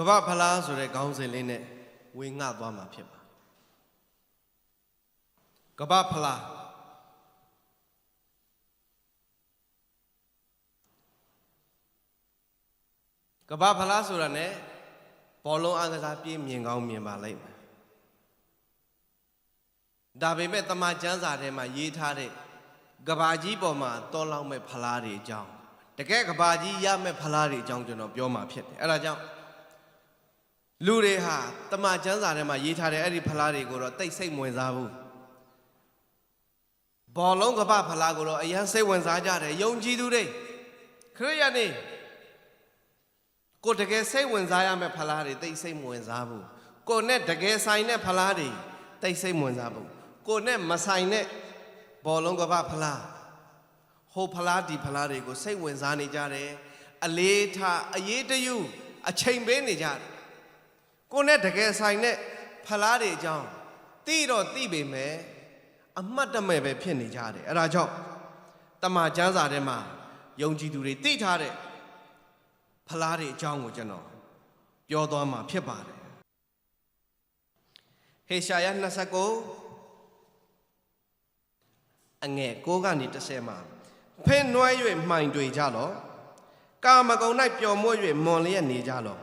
Gaba Pala so the Gounseline, wing up one of him. Gaba Pala Gaba Pala Surane, Polo Agazapi, Mingao Mimba. Dabe met the Majanza de my yitare, Gabaji Boma, Tola me Palari Jong. The Gabaji Yame Palari Junction of Yoma Pit, Ella Lure ha, the Majanza de my yitare, Eddie Palari go, they say Mozabu. Bolonga Palagoro, a young say when Zaja, young G do they. Koreani. Go to get say when Zayame Palari, they say Mozabu. Go net the gay sign Palari, they say Mozabu. Go net Masainet, Bolonga Pala. Ho Paladi Palari go say when Zani Jare, a later, a year to you, a chain bene jar. Go net the gay sign Palari John. Tiro Tibe me, a mother may be penny jare, a rajo. Tama Janza de ma, Yonji do it, Titare. Palari John would you know. Yodoma Pipare. Hey Shayan Nasako. Ange Gogani to say, ma. Pen no you mind to Jalo. Kama go night your more Molly and Nijalo.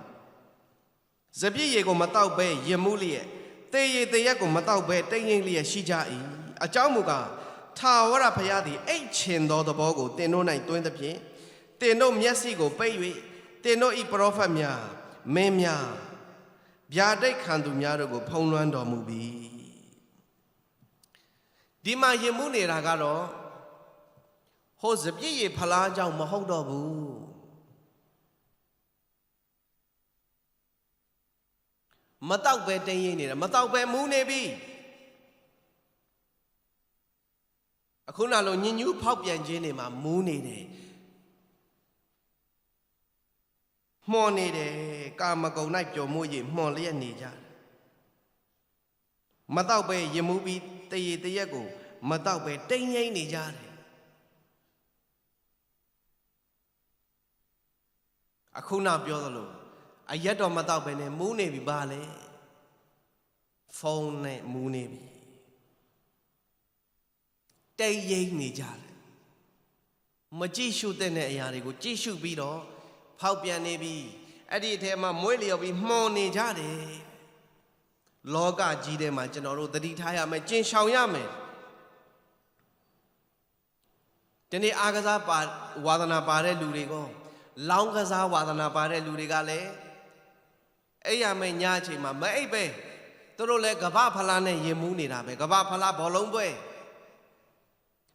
Zabi go Matau Bay, Yemulie. They the Yago Matau Bay, Tayingly a Shijai, a Jamuga, Tawara Payadi, 8 chin do the bogo, they no night doing the pie. They no Miasigo, baby. They no Iprofamia, Memia, Biade Candumyago, Ponlando movie. Dima Yemuni Ragaro Hosebi Palaja Mahodobu Matau Bete, Matau Be Moonebi Akunalo Ninu Popia Genema Mooney. Morning, Kamago night your moye, Molly and Nija. Matau Bay, Yemubi, the Yago, Matau Bay, Tanya Nijari. Akuna Biolo, a yet on Matau Bay, Moonebi Bale, Phone Moonebi. Taya Nijari. Majishu then a yarigo, Jishu Bido. Paupia nebi, Eddie Tema Moilio be money jade. Loga Gide Machinoro, the Ditaya me Jin Shaoyame. Tene Agaza Wadana Bare Lurigo, Longaza Wadana Bare Lurigale. Eya me Yachi, my baby. Torole Gaba Palane Yemuni Rabe, Gaba Pala Bolombe.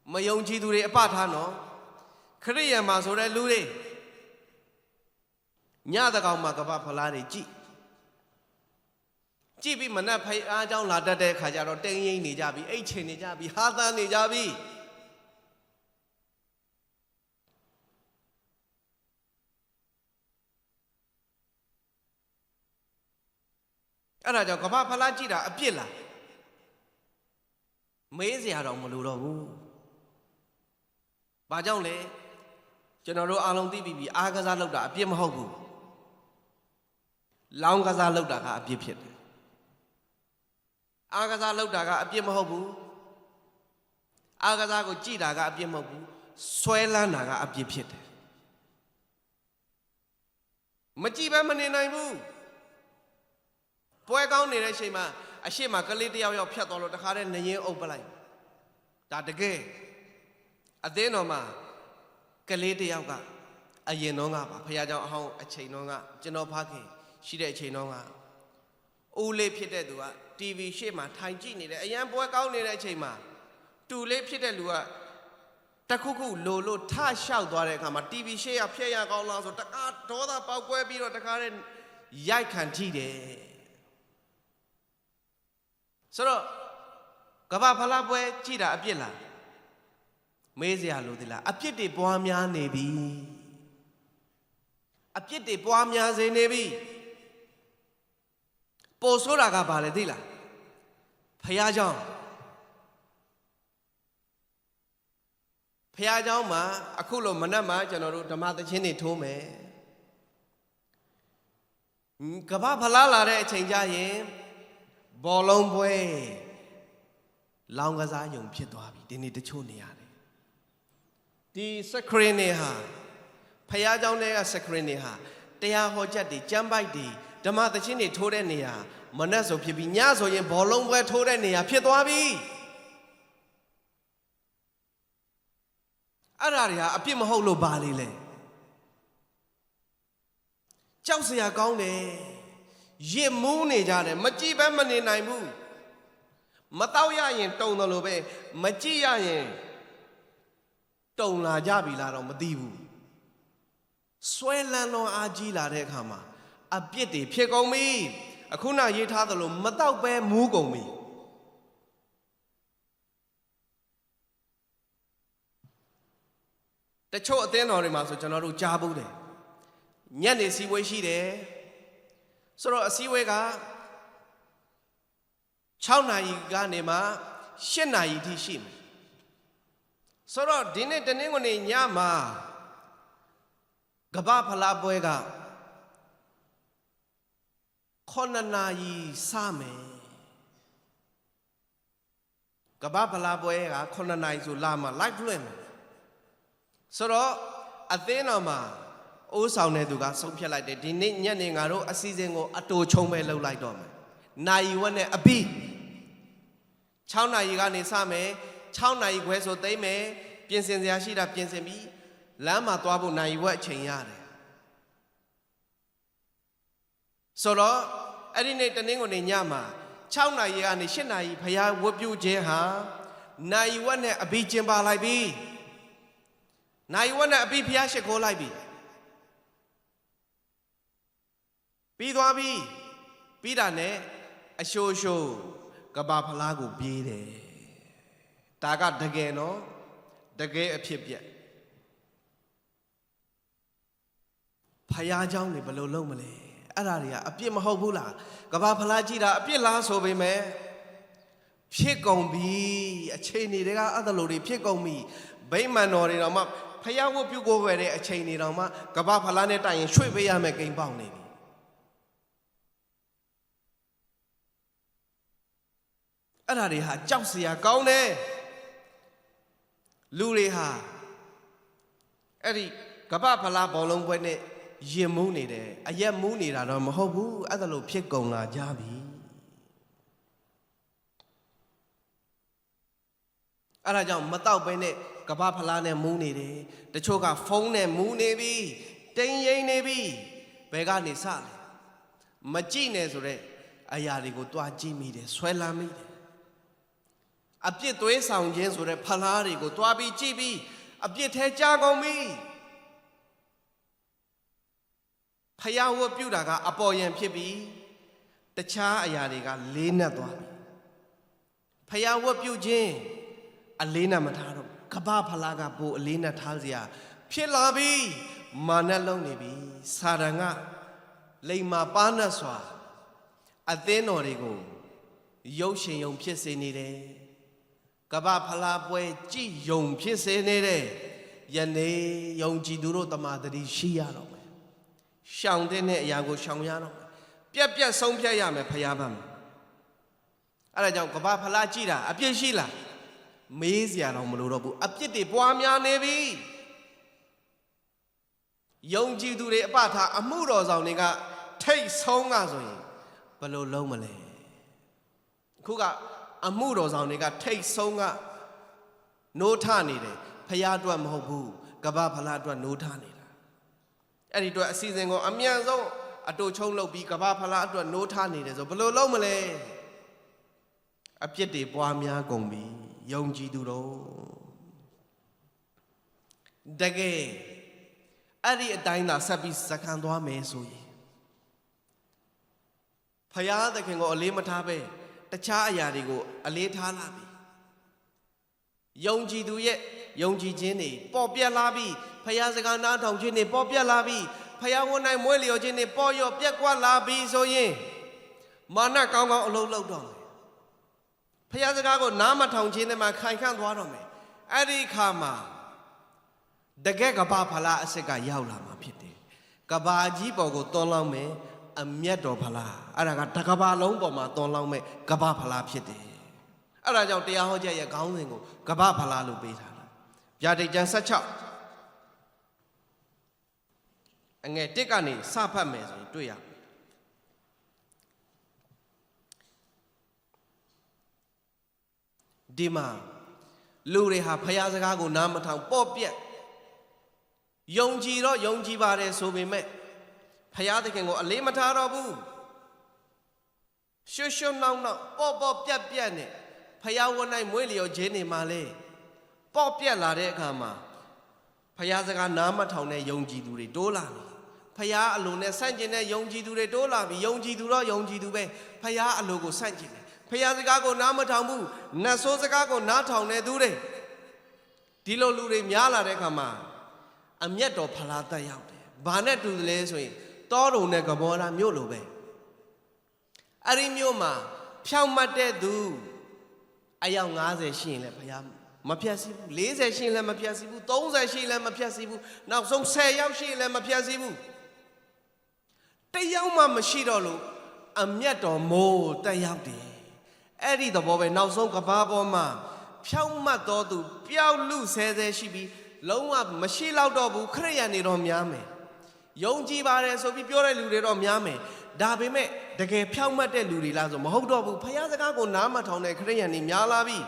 Mayonji Dure Apatano. Korea Masore Lure. Nyada Gama Gaba Palari G. Jibi Manapai Ajang Lada de Kajaro, Tengi Nijabi, H. Nijabi, Hada Nijabi. Arajo Gaba Palajira, a pilla. Mazia Romuludo Bajonle General Alon Dibi, Agaza Loda, Pim Hogu. Longaza Lodaga, a pipit. Agaza Lodaga, a Pim Hogu. Agazago Gidaga, a Pim Hogu. Swellanaga, a pipit. Majiba Maninabu. Poegon Nireshima, a shima Kaliti of your Piatolo, the Haren, the year overline. That the gay. A denoma. Kaliti Yaga, a Yenonga, Payaja Hong, a Chainonga, Geno Paki, Shide Chainonga. Ule Piedua, TV Shema, Taijini, a young boy out in a chema. Two late Piedelua, Takuku, Lolo, Ta shout, Dorekama, TV Shea, Pia Golas, or Taka, Toda, Pawwebi, or the current Yakantide. So, Gavapalabwe, Chida, Abila. Mazia Ludilla, a pity Boamia Nebi. A pity Boamia Zenebi. Posora Gabaladilla. Payajan. Payajama, Akulo Manama, General Damata Chini Tome. ကဘာဖလားလာတဲ့အချိန်ကြရင်ဘောလုံးပွဲလောင်ကစားယုံဖြစ်သွားပြီဒီနေ့တချို့နေရတယ်ဒီစခရင်တွေဟာဖယားเจ้าတွေကစခရင်တွေဟာတရားဟောချက်တွေကျမ်းပိုက်တွေဓမ္မသချင်းတွေထိုးတဲ့နေရာမနက်ဆိုဖြစ်ပြီးညဆိုရင်ဘောလုံးပွဲထိုးတဲ့နေရာဖြစ်သွားပြီအဲ့ဒါတွေဟာအပြစ်မဟုတ်လို့ပါလေလေကြောက်စရာကောင်းတယ်ရစ်မူးနေကြတယ်မကြည့်ပဲမနေနိုင်ဘူးမတော့ရရင်တုံတယ်လို့ပဲမကြည့်ရရင်တုံလာကြပြီလားတော့မသိဘူးဆွဲလန်းလွန်အားကြီးလာတဲ့အခါမှာအပြစ်တွေဖြစ်ကုန်ပြီအခုနရေးထားသလိုမတော့ပဲမူးကုန်ပြီတချို့အသင်းတော်တွေမှာဆိုကျွန်တော်တို့ကြားဘူးတယ်ညနေစည်းဝေးရှိတယ်ဆိုတော့အစည်းအဝေးက6နာရီကနေမှ8နာရီထိရှိမယ်ဆိုတော့ဒီနေ့တနင်္ဂနွေညမှာကမ္ဘာဖလားပွဲက9နာရီစမယ်ကမ္ဘာဖလားပွဲက9နာရီဆိုလာမှာ live လွှင့်မယ်ဆိုတော့အသင်းတော်မှာအိုးဆောင်တဲ့သူကဆုံးဖြတ်လိုက်တယ်ဒီနေ့ညနေငါတို့အစည်းအဝေးကိုအတူချုံပဲလုပ်လိုက်တော့မယ်နိုင်ဝက်နဲ့အပီး6နာရီကနေစမယ်6နာရီခွဲဆိုသိမ့်မယ်ပြင်ဆင်စရာရှိတာပြင်ဆင်ပြီးလမ်းမှာသွားဖို့နိုင်ဝက်အချိန်ရတယ်ဆိုတော့အဲ့ဒီနေ့တနင်္ဂနွေညမှာ6နာရီကနေ8နာရီဖရားဝတ်ပြုခြင်းဟာနိုင်ဝက်နဲ့အပီးကျင်းပါလိုက်ပြီနိုင်ဝက်နဲ့အပီးဖရားရှိခိုးလိုက်ပြီပြီးသွားပြီပြီးတာနဲ့အရှိုးရှိုးကဘာဖလားကိုပြေးတယ်ဒါကတကယ်နော်တကယ်အဖြစ်ပြက်ဖယားเจ้าနေဘယ်လိုလုပ်မလဲအဲ့ဒါတွေကအပြစ်မဟုတ်ဘူးလားကဘာဖလားကြည့်တာအပြစ်လားဆိုပေမဲ့ဖြစ်ကုန်ပြီအချိန်တွေကအဲ့ဒါလိုတွေဖြစ်ကုန်ပြီဗိမာန်တော်တွေတော့မှဖယားဝတ်ပြုကိုပဲတဲ့အချိန်တွေတော့မှကဘာဖလားနဲ့တိုင်ရင်ရွှေ့ပေးရမယ်ကိန်းပေါက်နေပြီအဲ့ဒါတွေဟာကြောက်စရာကောင်းတယ်လူတွေဟာအဲ့ဒီကပ္ပဖလားဘောလုံးပွဲနဲ့ရင်မူးနေတယ်အရက်မူးနေတာတော့မဟုတ်ဘူးအဲ့ဒါလို့ဖြစ်ကုန်လာကြပြီအဲ့ဒါကြောင့်မတော့ပဲနဲ့ကပ္ပဖလားနဲ့မူးနေတယ်တချို့ကဖုန်းနဲ့မူးနေပြီတင်းရိမ့်နေပြီဘယ်ကနေစလဲမကြည့်နဲ့ဆိုတဲ့အရာတွေကိုတွားကြည့်မိတယ်ဆွဲလန်းမိတယ်အပြစ်သွေးဆောင်ခြင်းဆိုတဲ့ဖလားတွေကိုတွားပြီးကြည့်ပြီးအပြစ်ထဲကြားကုန်ပြီဖယားဝတ်ပြုတာကအပေါ်ယံဖြစ်ပြီးတခြားအရာတွေကလေးနက်သွားပြီဖယားဝတ်ပြုခြင်းအလေးနက်မထားတော့ကပ္ပဖလားကပိုအလေးနက်ထားစရာဖြစ်လာပြီမာနလုံးနေပြီစာရန်ကလိမ္မာပါနတ်စွာအသင်းတော်တွေကိုရုပ်ရှင်ယုံဖြစ်စေနေတယ်ကပ္ပဖလားပွဲကြည်ယုံဖြစ်စေနေတဲ့ယနေ့ယုံကြည်သူတို့တမာတတိရှိရတော့မယ်ရှောင်တဲ့အရာကိုရှောင်ရတော့မယ်ပြက်ပြက်ဆုံးဖြတ်ရမယ်ဖယားဘက်မှာအဲ့ဒါကြောင့်ကပ္ပဖလားကြည်တာအပြစ်ရှိလားမေးစရာတော့မလိုတော့ဘူးအပြစ်တွေပွားများနေပြီယုံကြည်သူတွေအပထားအမှုတော်ဆောင်တွေကထိတ်ဆုံးကဆိုရင်ဘယ်လိုလုံးမလဲအခုကအမှုတော်ဆောင်တွေကထိတ်ဆုံးကနိုးထနေတယ်ဖယားအတွက်မဟုတ်ဘူးကပ္ပဖလားအတွက်နိုးထနေတာအဲ့ဒီအတွက်အစီအစဉ်ကိုအမြန်ဆုံးအတူချုံလုပ်ပြီးကပ္ပဖလားအတွက်နိုးထနေတယ်ဆိုဘယ်လိုလုံးမလဲအပြစ်တွေပွားများကုန်ပြီယုံကြည်သူတို့တကယ်အဲ့ဒီအတိုင်းသာဆက်ပြီးစခံသွားမယ်ဆိုရင်ဖယားသခင်ကိုအလေးမထားပဲတခြားအရာတွေကိုအလေးထားလာပြီယုံကြည်သူရဲ့ယုံကြည်ခြင်းတွေပေါ်ပြက်လာပြီဖယားစကားနားထောင်ခြင်းတွေပေါ်ပြက်လာပြီဖယားဝန်နိုင်မွေးလျော်ခြင်းတွေပေါ်ရော့ပြက်ကွက်လာပြီဆိုရင်မာနကောင်းကောင်းအလုံးလုံးတော့မယ်ဖယားစကားကိုနားမထောင်ခြင်းနဲ့မှခိုင်ခန့်သွားတော့မယ်အဲ့ဒီခါမှာတကယ်ကပ္ပဖလားအစစ်ကရောက်လာမှာဖြစ်တယ်ကဘာကြီးပေါ်ကိုတွန်းလောင်းမယ် အမျက်တော်ဖလားအဲ့ဒါကတကဘာလုံးပေါ်မှာသွန်လောင်းမဲ့ကဘာဖလားဖြစ်တယ်အဲ့ဒါကြောင့်တရားဟောချက်ရဲ့ခေါင်းစဉ်ကိုကဘာဖလားလို့ပေးထားတာဗျာဒိတ်ကျမ်း16အငယ်1ကနေစဖတ်မယ်ဆိုရင်တွေ့ရဒီမှာလူတွေဟာဖျားစကားကိုနားမထောင်ပေါ့ပြက်ယုံကြည်တော့ယုံကြည်ပါတယ်ဆိုပေမဲ့ဖျားသခင်ကိုအလေးမထားတော့ဘူးရွှွှွှနှောင်းနှောင်းပေါ့ပေါ့ပြက်ပြက်နဲ့ဖျားဝတ်နိုင်မွေးလျော်ခြင်းနေမှာလေပေါ့ပြက်လာတဲ့အခါမှာဖျားစကားနားမထောင်တဲ့ယုံကြည်သူတွေတိုးလာတယ်ဖယားအလိုနဲ့ဆန့်ကျင်တဲ့ယုံကြည်သူတွေတိုးလာပြီးယုံကြည်သူတော့ယုံကြည်သူပဲဖယားအလိုကိုဆန့်ကျင်တယ်ဖယားစကားကိုနားမထောင်ဘူးနတ်ဆိုးစကားကိုနားထောင်နေသူတွေဒီလိုလူတွေများလာတဲ့အခါမှာအမျက်တော်ဖလားတက်ရောက်တယ်ဘာနဲ့တူတယ်လဲဆိုရင်တောတုံနဲ့ကဘောဓာမြို့လိုပဲအဲ့ဒီမြို့မှာဖြောင့်မတ်တဲ့သူအယောက်90ရှိရင်လည်းဖယားမဖြတ်စီဘူး40ရှိရင်လည်းမဖြတ်စီဘူး30ရှိရင်လည်းမဖြတ်စီဘူးနောက်ဆုံး10ယောက်ရှိရင်လည်းမဖြတ်စီဘူးတယောက်မှမရှိတော့လို့အမျက်တော်မိုးတက်ရောက်တယ်အဲ့ဒီသဘောပဲနောက်ဆုံးကဘာပေါ်မှာဖြောင့်မတ်တော်သူပျောက်လူဆဲဆဲရှိပြီးလုံးဝမရှိတော့တော့ဘူးခရစ်ယာန်တွေတော့များမယ်ယုံကြည်ပါတယ်ဆိုပြီးပြောတဲ့လူတွေတော့များမယ်ဒါပေမဲ့တကယ်ဖြောင့်မတ်တဲ့လူတွေလားဆိုမဟုတ်တော့ဘူးဖခင်စကားကိုနားမထောင်တဲ့ခရစ်ယာန်တွေများလာပြီ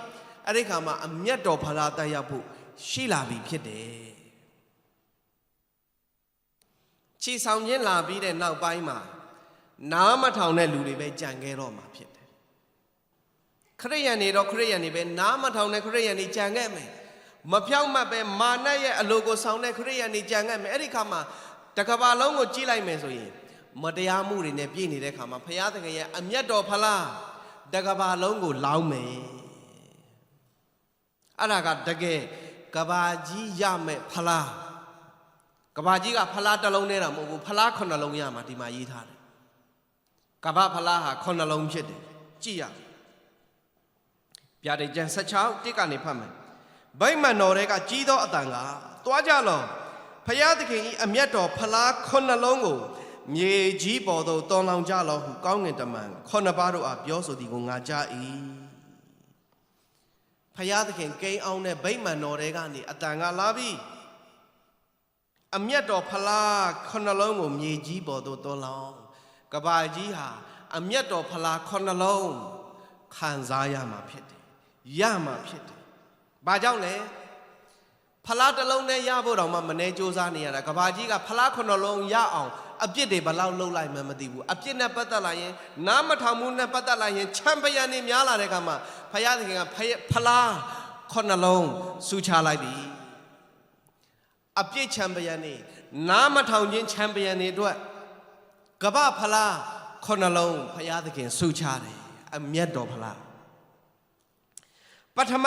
အဲ့ဒီခါမှာအမျက်တော်ဖလားတက်ရောက်ဖို့ရှိလာပြီဖြစ်တယ်ချီဆောင်ခြင်းလာပြီးတဲ့နောက်ပိုင်းမှာနားမထောင်တဲ့လူတွေပဲကြံခဲ့တော့မှာဖြစ်တယ်ခရစ်ယာန်တွေတော့ခရစ်ယာန်တွေပဲနားမထောင်တဲ့ခရစ်ယာန်တွေကြံခဲ့မယ်မဖြောင့်မတ်ပဲမာနရဲ့အလိုကိုဆောင်တဲ့ခရစ်ယာန်တွေကြံခဲ့မယ်အဲ့ဒီခါမှာတကဘာလုံးကိုကြည့်လိုက်မယ်ဆိုရင်မတရားမှုတွေနဲ့ပြည့်နေတဲ့ခါမှာဘုရားသခင်ရဲ့အမျက်တော်ဖလားတကဘာလုံးကိုလောင်းမယ်အဲ့ဒါကတကယ်ကဘာကြီးရမယ်ဖလားကဘာကြီးကဖလားတစ်လုံးနဲ့တော့မဟုတ်ဘူးဖလား9လုံးရမှာဒီမှာရေးထားတယ်ကဘာဖလားဟာ9လုံးဖြစ်တယ်ကြည့်ရဗျာဒိတ်ကျမ်း16တိကနေဖတ်မယ်ဗိမာန်တော်တွေကကြီးသောအတန်ကတွားကြလောဖျားသခင်၏အမျက်တော်ဖလား9လုံးကိုမြေကြီးပေါ်သို့တွန်းလောင်းကြလောဟုကောင်းငင်တမန်9ပါးတို့အားပြောဆိုသည်ကိုငါကြား၏ဖျားသခင်ကိန်းအောင်တဲ့ဗိမာန်တော်တွေကနေအတန်ကလာပြီးအမျက်တော်ဖလား9လုံးကိုမြေကြီးပေါ်သို့တွန်းလောင်းကဘာကြီးဟာအမျက်တော်ဖလား9လုံးခံစားရမှာဖြစ်တယ်ရမှာဖြစ်တယ်ဘာကြောင့်လဲဖလားတစ်လုံးနဲ့ရဖို့တောင်မှမနေစူးစမ်းနေရတာကဘာကြီးကဖလား9လုံးရအောင်အပြစ်တွေဘလောက်လှုပ်လိုက်မှမသိဘူးအပြစ်နဲ့ပတ်သက်လာရင်နားမထောင်မှုနဲ့ပတ်သက်လာရင်ချမ်းပယံနေများလာတဲ့အခါမှာဖယားသခင်ကဖလား9လုံးစူချလိုက်ပြီအပြစ်ချမ်းပယံနေနားမထောင်ခြင်းချမ်းပယံနေအတွက်ကဘာဖလား9လုံးဖယားသခင်စူချတယ်အမျက်တော်ဖလားပထမ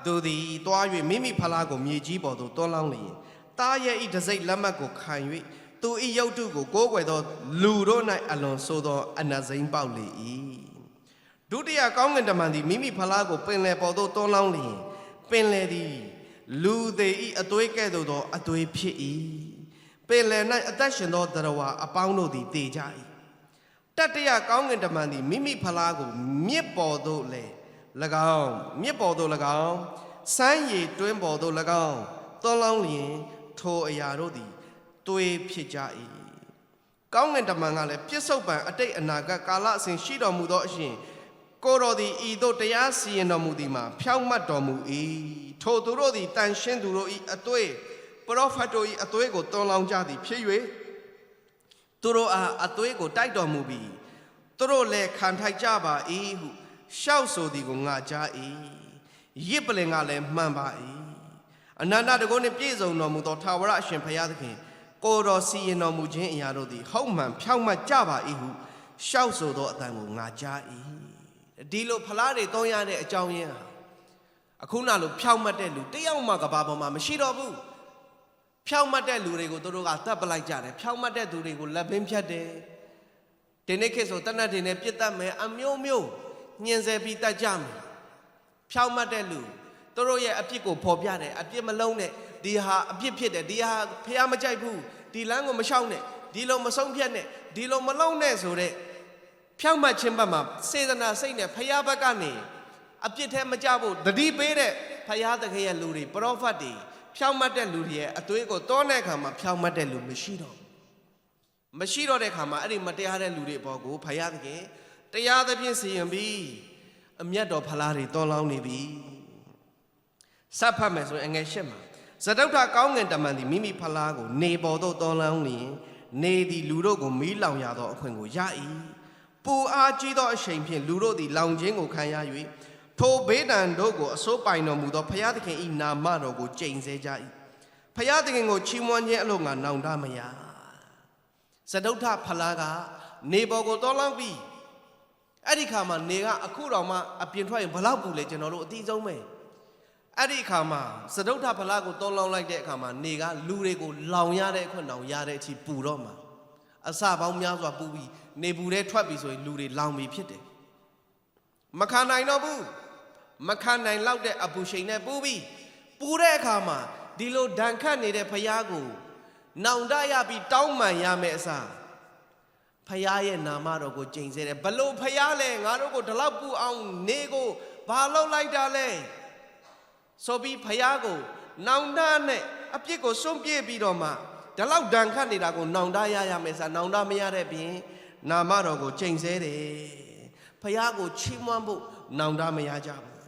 သူသည်တွား၍မိမိဖလားကိုမြေကြီးပေါ်သို့တွန်းလောင်းလျင်တားရဲ့ဤတစိတ်လက်မှတ်ကိုခံ၍သူဤရုပ်တုကိုကိုးကွယ်သောလူတို့၌အလွန်ဆိုးသောအနတ်စိမ်းပေါက်လေ၏ဒုတိယကောင်းကင်တမန်သည်မိမိဖလားကိုပင်လယ်ပေါ်သို့တွန်းလောင်းလျင်ပင်လယ်သည်လူသေးဤအသွေးကဲ့သို့သောအသွေးဖြစ်၏ပင်လယ်၌အသက်ရှင်သောသတ္တဝါအပေါင်းတို့သည်တေကြ၏တတိယကောင်းကင်တမန်သည်မိမိဖလားကိုမြစ်ပေါ်သို့လည်း၎င်းမြစ်ပေါ်သို့၎င်းစမ်းရည်တွင်းပေါ်သို့၎င်းတွန်းလောင်းလျင်ထိုအရာတို့သည်သွေးဖြစ်ကြ၏ကောင်းကင်တမန်ကလည်းပြစ္ဆုတ်ပံအတိတ်အနာဂတ်ကာလအစဉ်ရှိတော်မူသောအရှင်ကိုတော်သည်ဤသို့တရားစီရင်တော်မူသည်မှာဖြောင့်မတ်တော်မူ၏ထိုသူတို့သည်တန်ရှင်းသူတို့၏အသွေးပရောဖက်တို့၏အသွေးကိုတွန်းလောင်းကြသည်ဖြစ်၍သူတို့အားအသွေးကိုတိုက်တော်မူပြီးသူတို့လည်းခံထိုက်ကြပါ၏ဟုရှောက်ဆိုသည်ကိုငါကြား၏ရစ်ပလင်ကလည်းမှန်ပါ၏အနန္တတကုနှင့်ပြည့်စုံတော်မူသောထာဝရအရှင်ဘုရားသခင်ကိုတော်စီရင်တော်မူခြင်းအရာတို့သည်ဟုတ်မှန်ဖြောင့်မတ်ကြပါ၏ဟုရှောက်ဆိုသောအတန်ကိုငါကြား၏ဒီလိုဖလားတွေသုံးရတဲ့အကြောင်းရင်းဟာအခုနလိုဖြောင့်မတ်တဲ့လူတယောက်မှကဘာပေါ်မှာမရှိတော့ဘူးဖြောင့်မတ်တဲ့လူတွေကိုသူတို့ကတတ်ပလိုက်ကြတယ်ဖြောင့်မတ်တဲ့သူတွေကိုလက်ပင်ဖြတ်တယ်ဒီနေ့ခေတ်ဆိုတနတ်တွေနဲ့ပြစ်တတ်မယ်အမျိုးမျိုးညှင်းဆဲပြီးတတ်ကြမယ်ဖြောင့်မတ်တဲ့လူသူတို့ရဲ့အပြစ်ကိုဖော်ပြတယ်အပြစ်မလုံးနဲ့ဒီဟာအပြစ်ဖြစ်တယ်ဒီဟာဖះမကြိုက်ဘူးဒီလမ်းကိုမလျှောက်နဲ့ ဒီလိုမဆုံးဖြတ်နဲ့ဒီလိုမလုံးနဲ့ဆိုတဲ့ဖြောင့်မတ်ခြင်းဘက်မှာစေတနာစိတ်နဲ့ဖယားဘက်ကနေအပြစ်ထဲမကြဖို့တတိပေးတဲ့ဖယားသခင်ရဲ့လူတွေပရောဖက်တွေဖြောင့်မတ်တဲ့လူတွေရဲ့အသွေးကိုတောတဲ့အခါမှာဖြောင့်မတ်တဲ့လူမရှိတော့တဲ့အခါမှာအဲ့ဒီမတရားတဲ့လူတွေအပေါ်ကိုဖယားသခင်တရားသဖြင့်စီရင်ပြီးအမျက်တော်ဖလားတွေတောလောင်းနေပြီစပ်ဖတ်မယ်ဆိုရင်အငယ်၈မှာဇဒုဋ္ဌကောင်းငင်တမန်သည်မိမိဖလားကိုနေပေါ်သို့တောလောင်းလျင်နေသည်လူတို့ကိုမီးလောင်ရသောအခွင့်ကိုရ၏ပူအားကြီးသောအရှိန်ဖြင့်လူတို့သည်လောင်ခြင်းကိုခံရ၍ထိုဘေးဒဏ်တို့ကိုအစိုးပိုင်တော်မူသောဘုရားသခင်၏နာမတော်ကိုကျိန်ဆဲကြ၏ဘုရားသခင်ကိုချီးမွမ်းခြင်းအလို့ငါနောင်တမရဇဒုဋ္ဌဖလားကနေပေါ်ကိုတောလောင်းပြီးအဲ့ဒီခါမှာနေကအခုတော်မှအပြင်ထွက်ရင်ဘလောက်ပူလဲကျွန်တော်တို့အသိဆုံးပဲအဲ့ဒီအခါမှာဇဒုဋ္ဌဖလားကိုတောလောင်းလိုက်တဲ့အခါမှာနေကလူတွေကိုလောင်ရတဲ့အခွင့်တောင်ရတဲ့အထိပူတော့မှာအစပေါင်းများစွာပူပြီးနေပူတဲ့ထွက်ပြီးဆိုရင်လူတွေလောင်ပြီးဖြစ်တယ်မခံနိုင်တော့ဘူးမခံနိုင်လောက်တဲ့အပူရှိန်နဲ့ပူပြီးပူတဲ့အခါမှာဒီလိုဒဏ်ခတ်နေတဲ့ဖယားကိုနောင်တရပြီးတောင်းပန်ရမယ်အစားဖယားရဲ့နာမတော်ကိုကျိန်ဆဲတယ်ဘလို့ဖယားလဲငါတို့ကိုဒီလောက်ပူအောင်နေကိုဘာလုပ်လိုက်တာလဲဆိုပြီးဖယားကိုနောင်တနဲ့အပြစ်ကိုစွန့်ပြေးပြီးတော့မှဒီလောက်ဒဏ်ခတ်နေတာကိုနောင်တရမယ်စားနောင်တမရတဲ့ပြင်နာမတော်ကိုကျိန်ဆဲတယ်ဖယားကိုချီးမွမ်းဖို့နောင်တမရကြဘူး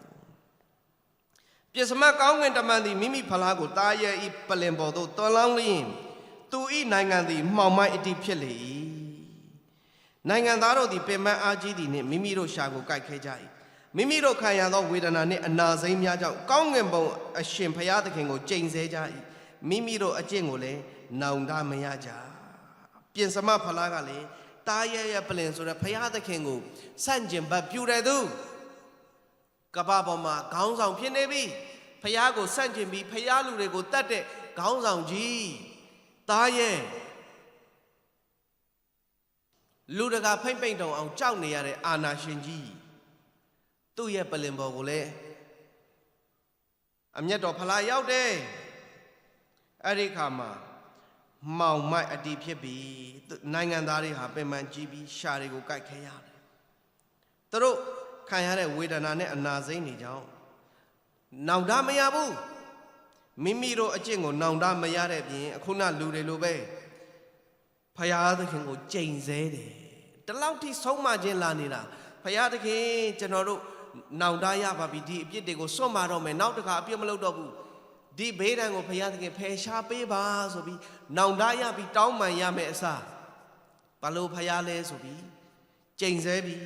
ပြစ္စမကောင်းငင်တမန်သည်မိမိဖလားကိုတားရဲ့ဤပလင်ပေါ်သို့တော်လောင်းလျင်သူဤနိုင်ငံသည်မှောင်မိုက်အတိဖြစ်လေ၏နိုင်ငံသားတို့သည်ပင်မအားကြီးသည်နှင့်မိမိတို့ရှာကိုကိုက်ခဲကြ၏မိမိတို့ခံရသောဝေဒနာနှင့်အနာစိမ်းများကြောင့်ကောင်းငင်ဘုံအရှင်ဘုရားသခင်ကိုကျိန်ဆဲကြ၏မိမိတို့အကျင့်ကိုလည်းနောင်တမရကြပြင်စမဖလားကလည်းတားရဲ့ပလင်ဆိုတဲ့ဘုရားသခင်ကိုဆန့်ကျင်ဘက်ပြူတယ်သူကဘာပေါ်မှာခေါင်းဆောင်ဖြစ်နေပြီဖယားကိုဆန့်ကျင်ပြီးဖယားလူတွေကိုတတ်တဲ့ခေါင်းဆောင်ကြီးသားရဲ့လူတကာဖိမ့်ပိမ့်တုံအောင်ကြောက်နေရတဲ့အာနာရှင်ကြီးသူ့ရဲ့ပလင်ပေါ်ကိုလည်းအမျက်တော်ဖလားရောက်တယ်အဲ့ဒီခါမှာမှောင်မိုက်အတီးဖြစ်ပြီးနိုင်ငံသားတွေဟာပင်ပန်းကြီးပြီးရှာတွေကိုကိုက်ခဲရတယ်သူတို့ခံရတဲ့ဝေဒနာနဲ့အနာစိမ့်နေကြောင်းနောင်တမရဘူးမိမိတို့အကျင့်ကိုနောင်တမရတဲ့ပြင်အခုနလူတွေလိုပဲဖယားသခင်ကိုကြိမ်ဆဲတယ်ဒီလောက်ထိဆုံးမခြင်းလာနေတာဖယားသခင်ကျွန်တော်တို့နောင်တရပါပြီဒီအပြစ်တွေကိုစွန့်မာတော့မယ်နောက်တစ်ခါအပြစ်မလုပ်တော့ဘူးဒီဘေးဒဏ်ကိုဖယားသခင်ဖယ်ရှားပေးပါဆိုပြီးနောင်တရပြီးတောင်းပန်ရမယ်အစားဘာလို့ဖယားလဲဆိုပြီးကြိမ်ဆဲပြီး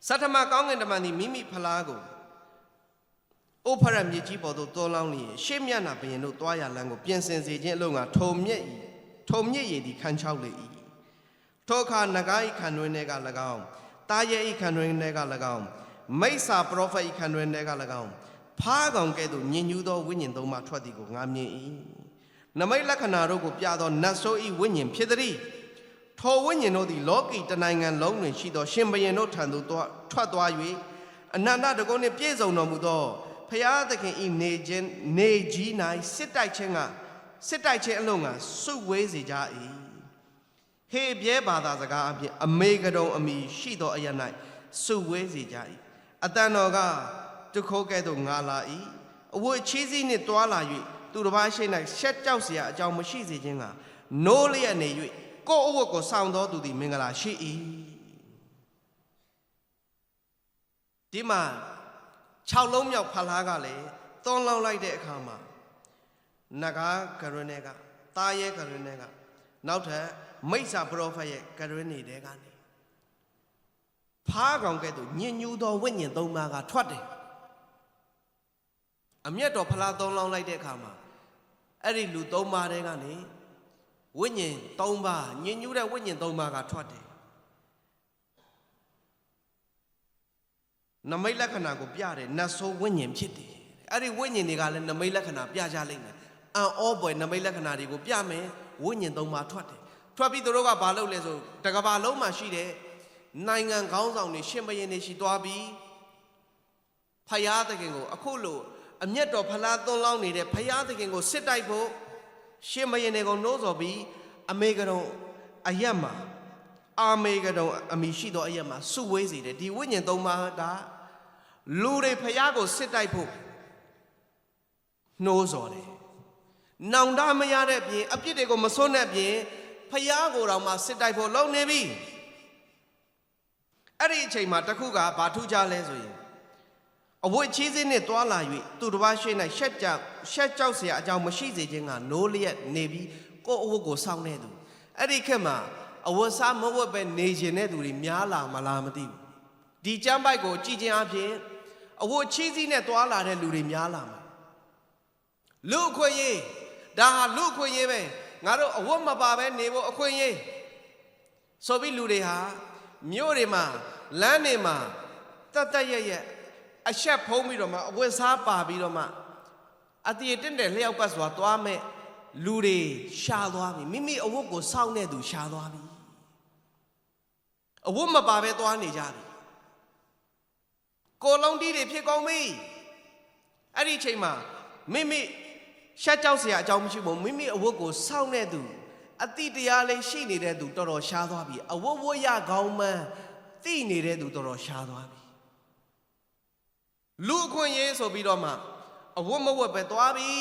ဆထမကောင်းငင်တမန်သည်မိမိဖလားကိုအိုဖရမြေကြီးပေါ်သို့တောလောင်းလျင်ရှေ့မျက်နှာဘုရင်တို့တွားရလမ်းကိုပြင်ဆင်စေခြင်းအလို့ငါထုံမြင့်ရည်သည်ခန်းချောက်လေ၏ထိုအခါနဂါ၏ခံတွင်ထဲက၎င်းတာရဲ၏ခံတွင်ထဲက၎င်းမိစ္ဆာပရောဖက်၏ခံတွင်ထဲက၎င်းဖားကောင်ကဲ့သို့ညင်ညူးသောဝိညာဉ်သုံးပါးထွက်သည်ကိုငါမြင်၏နမိတ်လက္ခဏာတို့ကိုပြသောနတ်ဆိုး၏ဝိညာဉ်ဖြစ်သည်ထိုဝိညာဉ်တို့သည်လောကီတနိုင်ငံလုံးတွင်ရှိသောရှင်ဘုရင်တို့ထံသို့ထွက်သွား၍အနန္တတကုနှင့်ပြည့်စုံတော်မူသောဖျားသခင်ဤနေကြီး၌စစ်တိုက်ခြင်းအလို့ငါစုဝေးစေကြ၏ဟေပြဲဘာသာစကားအပြင်အမေကတုံအမိရှိသောအရ၌စုဝေးစေကြ၏အတန်တော်ကတခိုးကဲ့သို့ငါလာ၏အဝတ်ချီးစည်းနှင့်တွာလာ၍သူတစ်ပါးရှိ၌ရှက်ကြောက်เสียအကြောင်းမရှိစေခြင်းကနိုးလျက်နေ၍ကိုယ့်အဝတ်ကိုဆောင်တော်သူသည်မင်္ဂလာရှိ၏ဒီမှာ6လုံးမြောက်ဖလားကလည်းသွန်လောင်းလိုက်တဲ့အခါမှာနဂါကရွန်းတွေကတာရဲကရွန်းတွေကနောက်ထပ်မိစ္ဆာပရောဖက်ရဲ့ကရွန်းနေတဲ့ကနေဖားကောင်ကဲ့သို့ညင်ညူးသောဝိညာဉ်သုံးပါးကထွက်တယ်အမျက်တော်ဖလားသွန်လောင်းလိုက်တဲ့အခါမှာအဲ့ဒီလူသုံးပါးတွေကနေဝိညာဉ်သုံးပါးညင်ညူးတဲ့ဝိညာဉ်သုံးပါးကထွက်တယ်နမိတ်လက္ခဏာကိုပြတယ်နတ်ဆိုးဝိညာဉ်ဖြစ်တယ်အဲ့ဒီဝိညာဉ်တွေကလည်းနမိတ်လက္ခဏာပြကြလိမ့်မယ်အံ့ဩပွေနမိတ်လက္ခဏာတွေကိုပြမယ်ဝိညာဉ်သုံးပါးထွက်တယ်ထွက်ပြီးသူတို့ကဘာလုပ်လဲဆိုတကဘာလုံးမှာရှိတဲ့နိုင်ငံခေါင်းဆောင်တွေရှင်ဘုရင်တွေရှိသွားပြီးဖယားသခင်ကိုအခုလိုအမျက်တော်ဖလားသွန်းလောင်းနေတဲ့ဖယားသခင်ကိုစစ်တိုက်ဖို့ ရှင်မယင်တွေကိုနှိုးဆော်ပြီးအမေကတော်အယက်မှာအာမေကတော်အမိရှိသောအယက်မှာစုဝေးစေတယ်ဒီဝိညာဉ်သုံးပါးကလူတွေဖျားကိုစစ်တိုက်ဖို့နှိုးဆော်တယ်နောင်တမရတဲ့ပြင်အပြစ်တွေကိုမစွန့်တဲ့ပြင်ဖျားကိုတော့မှစစ်တိုက်ဖို့လုပ်နေပြီအဲ့ဒီအချိန်မှာတခုကဘာထူးခြားလဲဆိုရင်အဝတ်ချီးစင်းနဲ့တွာလာ၍သူတစ်ပါးရှိ၌ရှက်ကြောက်เสียအကြောင်းမရှိစေခြင်းကနိုးလျက်နေပြီးကိုယ့်အဝတ်ကိုစောင့်နေသူအဲ့ဒီခက်မှာအဝတ်စားမဝတ်ပဲနေခြင်းတဲ့သူတွေများလာမလားမသိဘူးဒီကျမ်းပိုက်ကိုကြည်ခြင်းအပြင်အဝတ်ချီးစည်းနဲ့တွာလာတဲ့လူတွေများလာမှာလူအခွင့်အရေးဒါဟာလူအခွင့်အရေးပဲငါတို့အဝတ်မပါပဲနေဖို့အခွင့်အရေးဆိုပြီးလူတွေဟာမြို့တွေမှာလမ်းတွေမှာတတ်ရဲ့အဆက်ဖုံးပြီးတော့မှအဝတ်စားပါပြီးတော့မှအတည်တင့်တယ်လျှောက်ပတ်စွာသွားမဲ့လူတွေရှားသွားပြီမိမိအဝတ်ကိုစောင့်တဲ့သူရှားသွားပြီအဝတ်မပါပဲသွားနေကြပြီကိုလုံးတီးတွေဖြစ်ကုန်ပြီအဲ့ဒီအချိန်မှာမိမိရှက်ကြောက်เสียအကြောင်းမရှိဘူးမိမိအဝတ်ကိုစောင့်တဲ့သူအတိတရားလေးရှိနေတဲ့သူတော်တော်ရှားသွားပြီအဝတ်ဝတ်ရကောင်းမှန်းသိနေတဲ့သူတော်တော်ရှားသွားပြီလူအခွင့်ရေးဆိုပြီးတော့မှအဝတ်မဝတ်ပဲသွားပြီ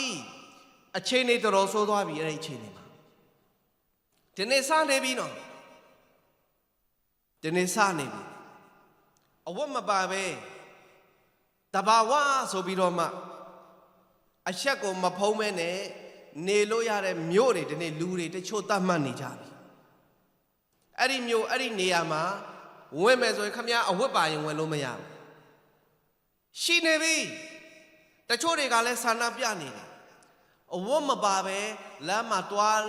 အချိန်နေတော်တော်ဆိုးသွားပြီအဲ့ဒီအချိန်နေမှာဒီနေ့စနေပြီနော်ဒီနေ့စနေပြီအဝတ်မပါပဲတဘာဝဆိုပြီးတော့မှအချက်ကိုမဖုံးမဲနဲ့နေလို့ရတဲ့မြို့တွေဒီနေ့လူတွေတချို့တတ်မှတ်နေကြပြီအဲ့ဒီမြို့အဲ့ဒီနေရာမှာဝင်မယ်ဆိုရင်ခမရအဝတ်ပါရင်ဝင်လို့မရဘူးရှိနေပြီတချို့တွေကလည်းဆန္ဒပြနေတယ်အဝတ်မပါပဲလမ်းမှာတွား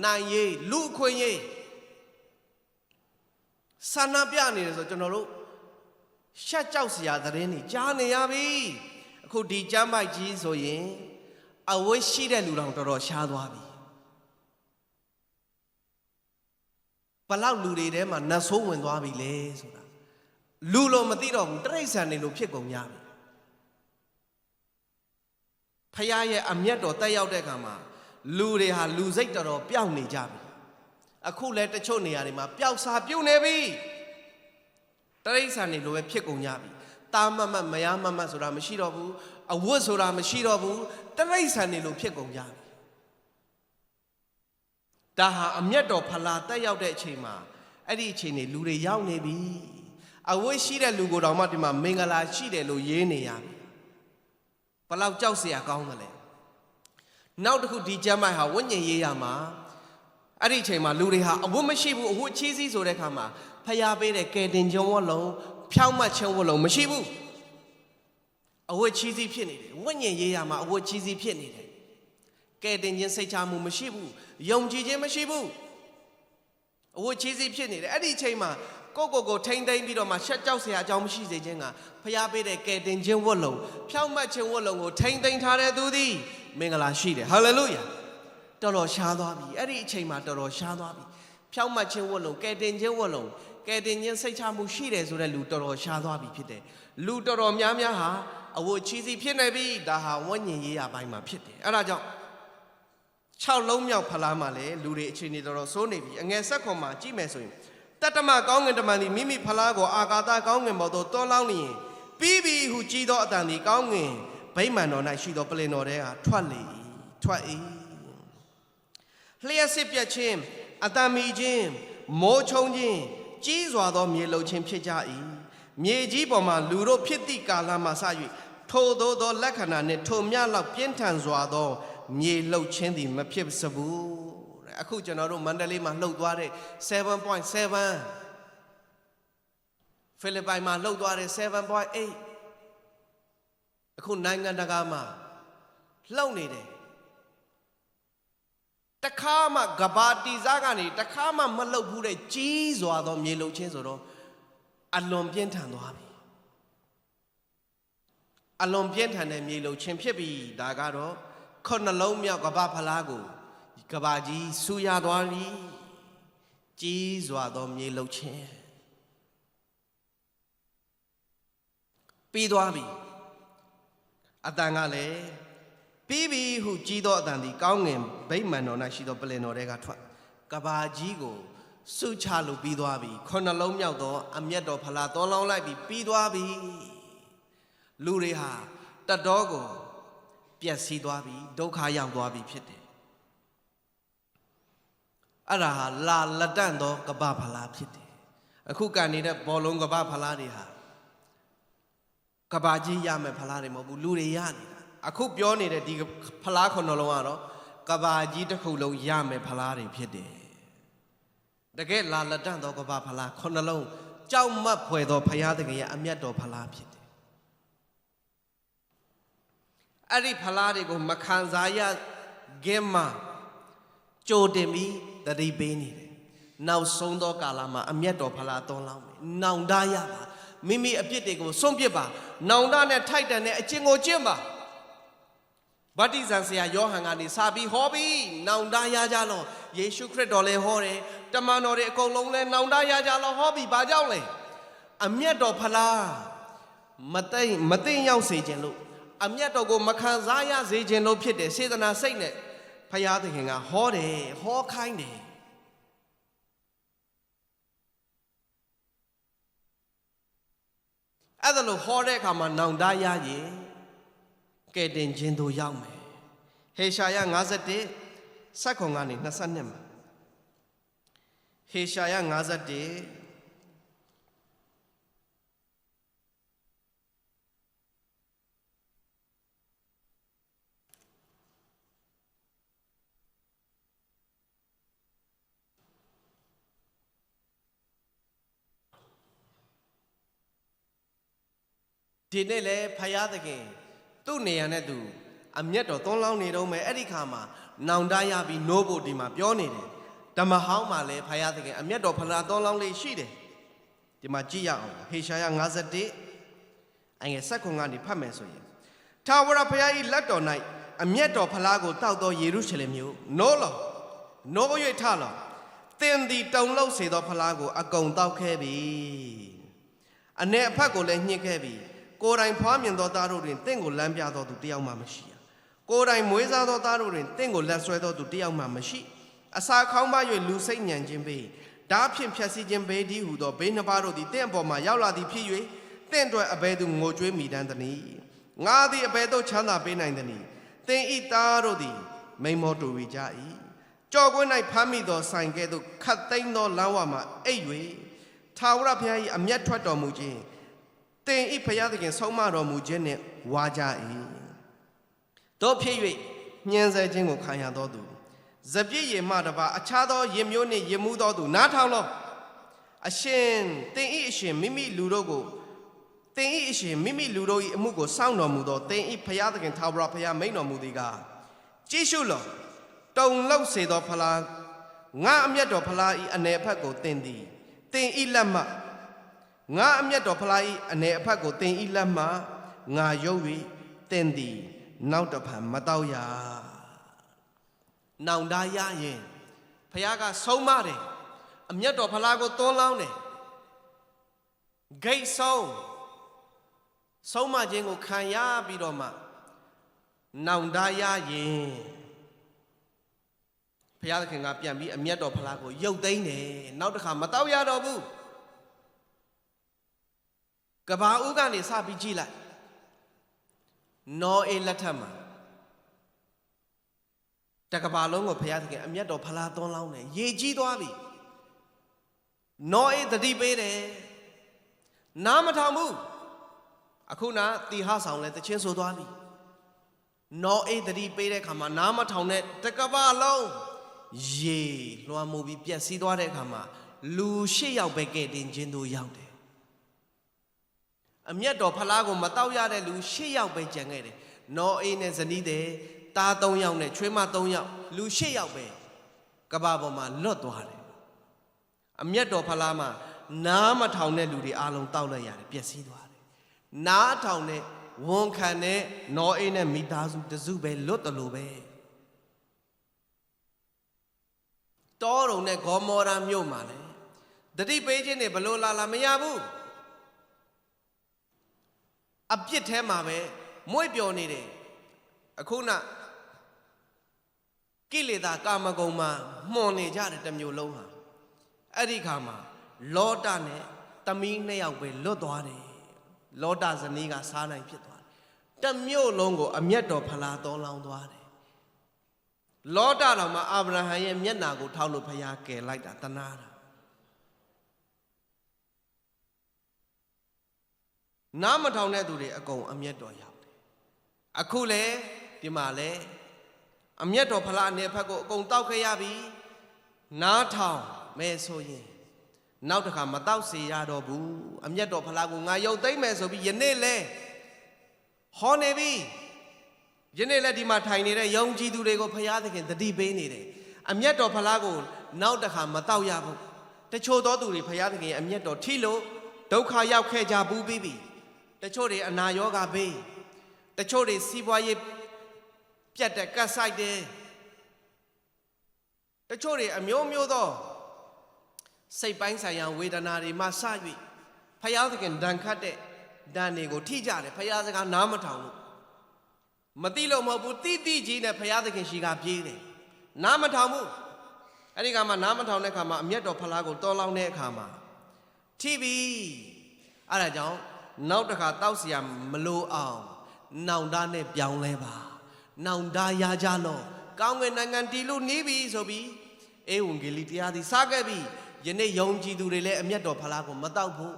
နိုင်ရေးလူအခွင့်ရေးဆန္ဒပြနေတယ်ဆိုကျွန်တော်တို့ရှက်ကြောက်စရာသတင်းတွေကြားနေရပြီအခုဒီကျမ်းပိုက်ကြီးဆိုရင်အဝတ်ရှိတဲ့လူတော်တော်ရှားသွားပြီဘလောက်လူတွေထဲမှာနတ်ဆိုးဝင်သွားပြီလေဆိုတာလူလို့မသိတော့ဘူးတိရစ္ဆာန်တွေလို့ဖြစ်ကုန်ကြပြီဖခင်ရဲ့အမျက်တော်တက်ရောက်တဲ့အခါမှာလူတွေဟာလူစိတ်တော်ပျောက်နေကြပြီအခုလဲတချို့နေရာတွေမှာပျောက်စာပြုတ်နေပြီတိရစ္ဆာန်တွေလိုပဲဖြစ်ကုန်ကြပြီတာမတ်မရမတ်ဆိုတာမရှိတော့ဘူးအဝတ်ဆိုတာမရှိတော့ဘူးတိရစ္ဆာန်တွေလိုဖြစ်ကုန်ကြပြီဒါဟာအမျက်တော်ဖလာတက်ရောက်တဲ့အချိန်မှာအဲ့ဒီအချိန်တွေလူတွေရောက်နေပြီအဝတ်ရှိတဲ့လူကိုတောင်မှဒီမှာမင်္ဂလာရှိတယ်လို့ရေးနေရပြီဘလောက်ကြောက်စရာကောင်းတယ်လဲနောက်တစ်ခုဒီကျမ်းပိုက်ဟာဝိညာဉ်ရေးရမှာအဲ့ဒီအချိန်မှာလူတွေဟာအဝတ်မရှိဘူးအဝတ်ချီးစည်းဆိုတဲ့အခါမှာဖျားပေးတဲ့ကယ်တင်ခြင်းဝတ်လုံးဖြောင်းမှတ်ခြင်းဝတ်လုံးမရှိဘူးအဝတ်ချီးစည်းဖြစ်နေတယ်ဝိညာဉ်ရေးရမှာအဝတ်ချီးစည်းဖြစ်နေတယ်ကယ်တင်ခြင်းစိတ်ချမှုမရှိဘူးယုံကြည်ခြင်းမရှိဘူးအဝတ်ချီးစည်းဖြစ်နေတယ်အဲ့ဒီအချိန်မှာကိုထိမ့်သိမ့်ပြီးတော့မှရှက်ကြောက်စရာအကြောင်းမရှိစေခြင်းကဖျားပေးတဲ့ကယ်တင်ခြင်းဝတ်လုံးဖြောင်းမှတ်ခြင်းဝတ်လုံးကိုထိမ့်သိမ့်ထားတဲ့သူသည်မင်္ဂလာရှိတယ်ဟာလေလုယာတော်တော်ရှားသွားပြီအဲ့ဒီအချိန်မှာတော်တော်ရှားသွားပြီဖြောင်းမှတ်ခြင်းဝတ်လုံးကယ်တင်ခြင်းဝတ်လုံးကယ်တင်ခြင်းစိတ်ချမှုရှိတယ်ဆိုတဲ့လူတော်တော်ရှားသွားပြီဖြစ်တယ်လူတော်တော်များများဟာအဝတ်ချီးစီဖြစ်နေပြီဒါဟာဝိညာဉ်ရေးရာပိုင်းမှာဖြစ်တယ်အဲ့ဒါကြောင့်6လုံးမြောက်ဖလားမှာလည်းလူတွေအခြေအနေတော်တော်ဆိုးနေပြီအငယ်ဆက်ခွန်မှာကြည့်မယ်ဆိုရင်တတ္တမကောင်းငင်တမန်သည်မိမိဖလားကိုအာကာသကောင်းငင်ပေါ်သို့တောလောင်းလျင်ပြီးပြီဟုကြည်သောအတန်သည်ကောင်းငင်ဗိမာန်တော်၌ရှိသောပလင်တော်ထဲကထွက်လေထွက်၏လျှက်စစ်ပြတ်ခြင်းအတန်မီခြင်းမိုးချုံခြင်းကြီးစွာသောမြေလှုပ်ခြင်းဖြစ်ကြ၏မြေကြီးပေါ်မှာလူတို့ဖြစ်သည့်ကာလမှစ၍ထိုသို့သောလက္ခဏာနှင့်ထိုမြလောက်ပြင်းထန်စွာသောမြေလှုပ်ခြင်းသည်မဖြစ်စဘူးအခုကျွန်တော်တို့မန္တလေးမှာလှုပ်သွားတဲ့ 7.7 ဖိလစ်ပိုင်မှာလှုပ်သွားတဲ့ 7.8 အခုနိုင်ငံတကာမှာလှုပ်နေတယ်တခါမှကဘာတီစားကနေတခါမှမလှုပ်ဘူးတဲ့ကြီးစွာသောမြေလှုပ်ခြင်းဆိုတော့အလွန်ပြင်းထန်သွားပြီအလွန်ပြင်းထန်တဲ့မြေလှုပ်ခြင်းဖြစ်ပြီးဒါကတော့9လုံးမြောက်ကဘာဖလားကိုကဘာကြီးဆူရသွားပြီကြီးစွာသောမြေလှုပ်ခြင်းပြီးသွားပြီအတန်ကလည်းပြ ပြီးဟုကြီးသောအတန်သည်ကောင်းငင်ဗိမာန်တော်၌ရှိသောပလင်တော်တွေကထွက်ကဘာကြီးကိုစုချလို့ပြီးသွားပြီခုနှလုံးမြောက်သောအမျက်တော်ဖလားတောင်းလောင်းလိုက်ပြီးသွားပြီလူတွေဟာတတော်ကိုပျက်စီးသွားပြီဒုက္ခရောက်သွားပြီဖြစ်တယ်အဲ့ဒါဟာလာလက်တန့်သောကဘာဖလားဖြစ်တယ်အခုကန်နေတဲ့ဘောလုံးကဘာဖလားတွေဟာကဘာကြီးရမယ်ဖလားတွေမဟုတ်ဘူးလူတွေရနေတာအခုပြောနေတဲ့ဒီဖလားခုနှလုံးကတော့ကဘာကြီးတစ်ခုလုံးရမယ်ဖလားတွေဖြစ်တယ်တကယ်လာလက်တန့်သောကဘာဖလားခုနှလုံးကြောက်မတ်ဖွယ်သောဘုရားသခင်ရဲ့အမျက်တော်ဖလားဖြစ်တယ်အဲ့ဒီဖလားတွေကိုမခံစားရခင်မှာကြိုတင်ပြီးသတိပေးနေတယ်နောက်ဆုံးသောကာလမှာအမျက်တော်ဖလားသွန်းလောင်းမယ်နောင်တရပါမိမိအပြစ်တွေကိုစွန့်ပစ်ပါနောင်တနဲ့ထိုက်တန်တဲ့အကျင့်ကိုကျင့်ပါဗတ္တိဇံဆရာယောဟန်ကနေစာပြီးဟောပြီးနောင်တရကြလောယေရှုခရစ်တော်လည်းဟောတယ်တမန်တော်တွေအကုန်လုံးလည်းနောင်တရကြလောဟောပြီးဘာကြောင့်လဲအမျက်တော်ဖလားမသိရောက်စေခြင်းလို့အမျက်တော်ကိုမခံစားရစေခြင်းလို့ဖြစ်တယ်စေတနာစိတ်နဲ့ဘုရားသခင်ကဟောတယ်ဟောခိုင်းတယ်အဲ့ဒါလို့ဟောတဲ့အခါမှာနောင်တရရင်ကဲတင်ခြင်းတို့ရောက်မယ်ဟေရှာယ51စက္ကုံကနေ22မှာဟေရှာယ51ဒီနေ့လေဖယားသခင်သူ့နေရာနဲ့သူအမျက်တော်သွန်းလောင်းနေတော့မယ်အဲ့ဒီခါမှာနောင်တရပြီးနိုးဖို့ဒီမှာပြောနေတယ်ဓမ္မဟောင်းမှာလည်းဖယားသခင်အမျက်တော်ဖလားသွန်းလောင်းလေးရှိတယ်ဒီမှာကြည့်ရအောင်ဟေရှာယ51အငယ်7ကနေဖတ်မယ်ဆိုရင်ထာဝရဘုရား၏လက်တော်၌အမျက်တော်ဖလားကိုတောက်သောယေရုရှလင်မြို့နိုးလောနိုး၍ထလောသင်သည်တုံလှုပ်စေသောဖလားကိုအကုန်တောက်ခဲ့ပြီအ내အဖက်ကိုလည်းညှစ်ခဲ့ပြီကိုယ်တိုင်ဖွားမြင်သောသားတို့တွင်တင့်ကိုလမ်းပြသောသူတယောက်မှမရှိရကိုယ်တိုင်မွေးစားသောသားတို့တွင်တင့်ကိုလက်ဆွဲသောသူတယောက်မှမရှိအစာခေါင်းပါ၍လူစိတ်ညံခြင်းပေဓာဖြင့်ဖြတ်စည်းခြင်းဘေးဒီဟုသောဘေးနှစ်ပါးတို့သည်တင့်အပေါ်မှာရောက်လာသည်ဖြစ်၍တင့်အတွက်အဘယ်သူငိုကြွေးမိတမ်းသနည်းငါသည်အဘယ်သို့ချမ်းသာပေးနိုင်သနည်းသင်ဤသားတို့သည်မိန်မောတူဝေကြ၏ကြော်ကွင်း၌ဖမ်းမိသောဆိုင်ကဲ့သို့ခတ်သိမ်းသောလမ်းဝမှအိပ်၍ထာဝရဘုရား၏အမျက်ထွက်တော်မူခြင်းသင်ဤဘုရားသခင်ဆုံးမတော်မူခြင်းနှင့်ဝါကြ၏တို့ဖြစ်၍ညှင်းဆဲခြင်းကိုခံရသောသူစပြည့်ရည်မှတပါအခြားသောရည်မျိုးနှင့်ရည်မှုသောသူနားထောင်လောအရှင်သင်ဤအရှင်မိမိလူတို့ကိုသင်ဤအရှင်မိမိလူတို့၏အမှုကိုစောင့်တော်မူသောသင်ဤဘုရားသခင်ထာဝရဘုရားမိန့်တော်မူသည်ကားကြည့်ရှုလောတုံလှုပ်စေသောဖလားငါအမျက်တော်ဖလားဤအနေဖက်ကိုသင်သည်သင်ဤလက်မှငါအမျက်တော်ဖလားဤအနေအဖက်ကိုသင်ဤလက်မှငါရုပ်၍သင်သည်နောက်တစ်ဖန်မတော့ရနောင်တရရင်ဘုရားကဆုံးမတယ်အမျက်တော်ဖလားကိုသွန်းလောင်းတယ်ဂိတ်ဆုံးမခြင်းကိုခံရပြီးတော့မှနောင်တရရင်ဘုရားသခင်ကပြန်ပြီးအမျက်တော်ဖလားကိုရုပ်သိမ်းတယ်နောက်တစ်ခါမတော့ရတော့ဘူးကဘာဦးကနေစပြီးကြည့်လိုက်နောအေလက်ထက်မှာတကဘာလုံးကိုဘုရားသခင်အမျက်တော်ဖလားသွန်းလောင်းတယ်ရေကြီးသွားပြီနောအေသတိပေးတယ်နားမထောင်ဘူးအခုနာတီဟဆောင်လဲတချင်းဆိုသွားပြီနောအေသတိပေးတဲ့အခါမှာနားမထောင်တဲ့တကဘာလုံးရေလွှမ်းမိုးပြီးပျက်စီးသွားတဲ့အခါမှာလူ8ယောက်ပဲကဲ့တင်ခြင်းတို့ရောက်တယ်အမျက်တော်ဖလားကိုမတောက်ရတဲ့လူ8ယောက်ပဲကြံခဲ့တယ်နောအေးနဲ့ဇနီးတဲ့သား3ယောက်နဲ့ချွေးမ3ယောက်လူ8ယောက်ပဲကဘာပေါ်မှာလွတ်သွားတယ်အမျက်တော်ဖလားမှာနားမထောင်တဲ့လူတွေအားလုံးတောက်လိုက်ရတယ်ပျက်စီးသွားတယ်နားထောင်တဲ့ဝန်ခံတဲ့နောအေးနဲ့မိသားစုတစုပဲလွတ်တယ်လို့ပဲတောရုံနဲ့ဂေါမောရာမြို့မှာလေတတိပေးခြင်းတွေဘလို့လာမရဘူးအပြစ်ထဲမှာပဲမွေ့ပျော်နေတယ်အခုန ကိလေသာကာမဂုဏ်မှာမှွန်နေကြတယ်တစ်မျိုးလုံးဟာအဲ့ဒီခါမှာလောတနဲ့သမီးနှစ်ယောက်ပဲလွတ်သွားတယ်လောတဇနီးကစားနိုင်ဖြစ်သွားတယ်တစ်မျိုးလုံးကိုအမျက်တော်ဖလားတော်လောင်းသွားတယ်လောတတော်မှာအာဗြဟံရဲ့မျက်နှာကိုထောက်လို့ဖျားကယ်လိုက်တာတနာတာနားမထောင်တဲ့သူတွေအကုန်အမျက်တော်ရောက်တယ်အခုလေဒီမှာလေအမျက်တော်ဖလားအနေဖက်ကိုအကုန်တောက်ခဲ့ရပြီနားထောင်မဲဆိုရင်နောက်တစ်ခါမတောက်စေရတော့ဘူးအမျက်တော်ဖလားကိုငါရုပ်သိမ်းမယ်ဆိုပြီးယနေ့လဲဟောနေပြီယနေ့လဲဒီမှာထိုင်နေတဲ့ယုံကြည်သူတွေကိုဖရာသခင်တတိပေးနေတယ်အမျက်တော်ဖလားကိုနောက်တစ်ခါမတောက်ရဘူးတချို့သောသူတွေဖရာသခင်ရဲ့အမျက်တော်ထိလို့ဒုက္ခရောက်ခဲ့ကြဘူးပြီးပြီတချို့တွေအနာရောဂါဘေးတချို့တွေစီးပွားရေးပြတ်တဲ့ကတ်ဆိုင်တယ်တချို့တွေအမျိုးမျိုးသောစိတ်ပိုင်းဆိုင်ရာဝေဒနာတွေမှစ၍ဖယားသခင်ဒဏ်ခတ်တဲ့ဒဏ်တွေကိုထိကြတယ်ဖယားစကားနားမထောင်လို့မသိလို့မဟုတ်ဘူးတိတိကြီးနဲ့ဖယားသခင်ရှိကပြေးတယ်နားမထောင်ဘူးအဲ့ဒီကမှနားမထောင်တဲ့အခါမှာအမျက်တော်ဖလားကိုတော်လောင်းတဲ့အခါမှာထိပြီအဲ့ဒါကြောင့်နောက်တစ်ခါတောက်เสียမလို့အောင်နောင်တနဲ့ပြောင်းလဲပါနောင်တရကြလောကောင်းကင်နိုင်ငံတည်လို့နေပြီဆိုပြီးဧဝံဂေလိတရားသည်စခဲ့ပြီယနေ့ယုံကြည်သူတွေလည်းအမျက်တော်ဖလားကိုမတောက်ဘူး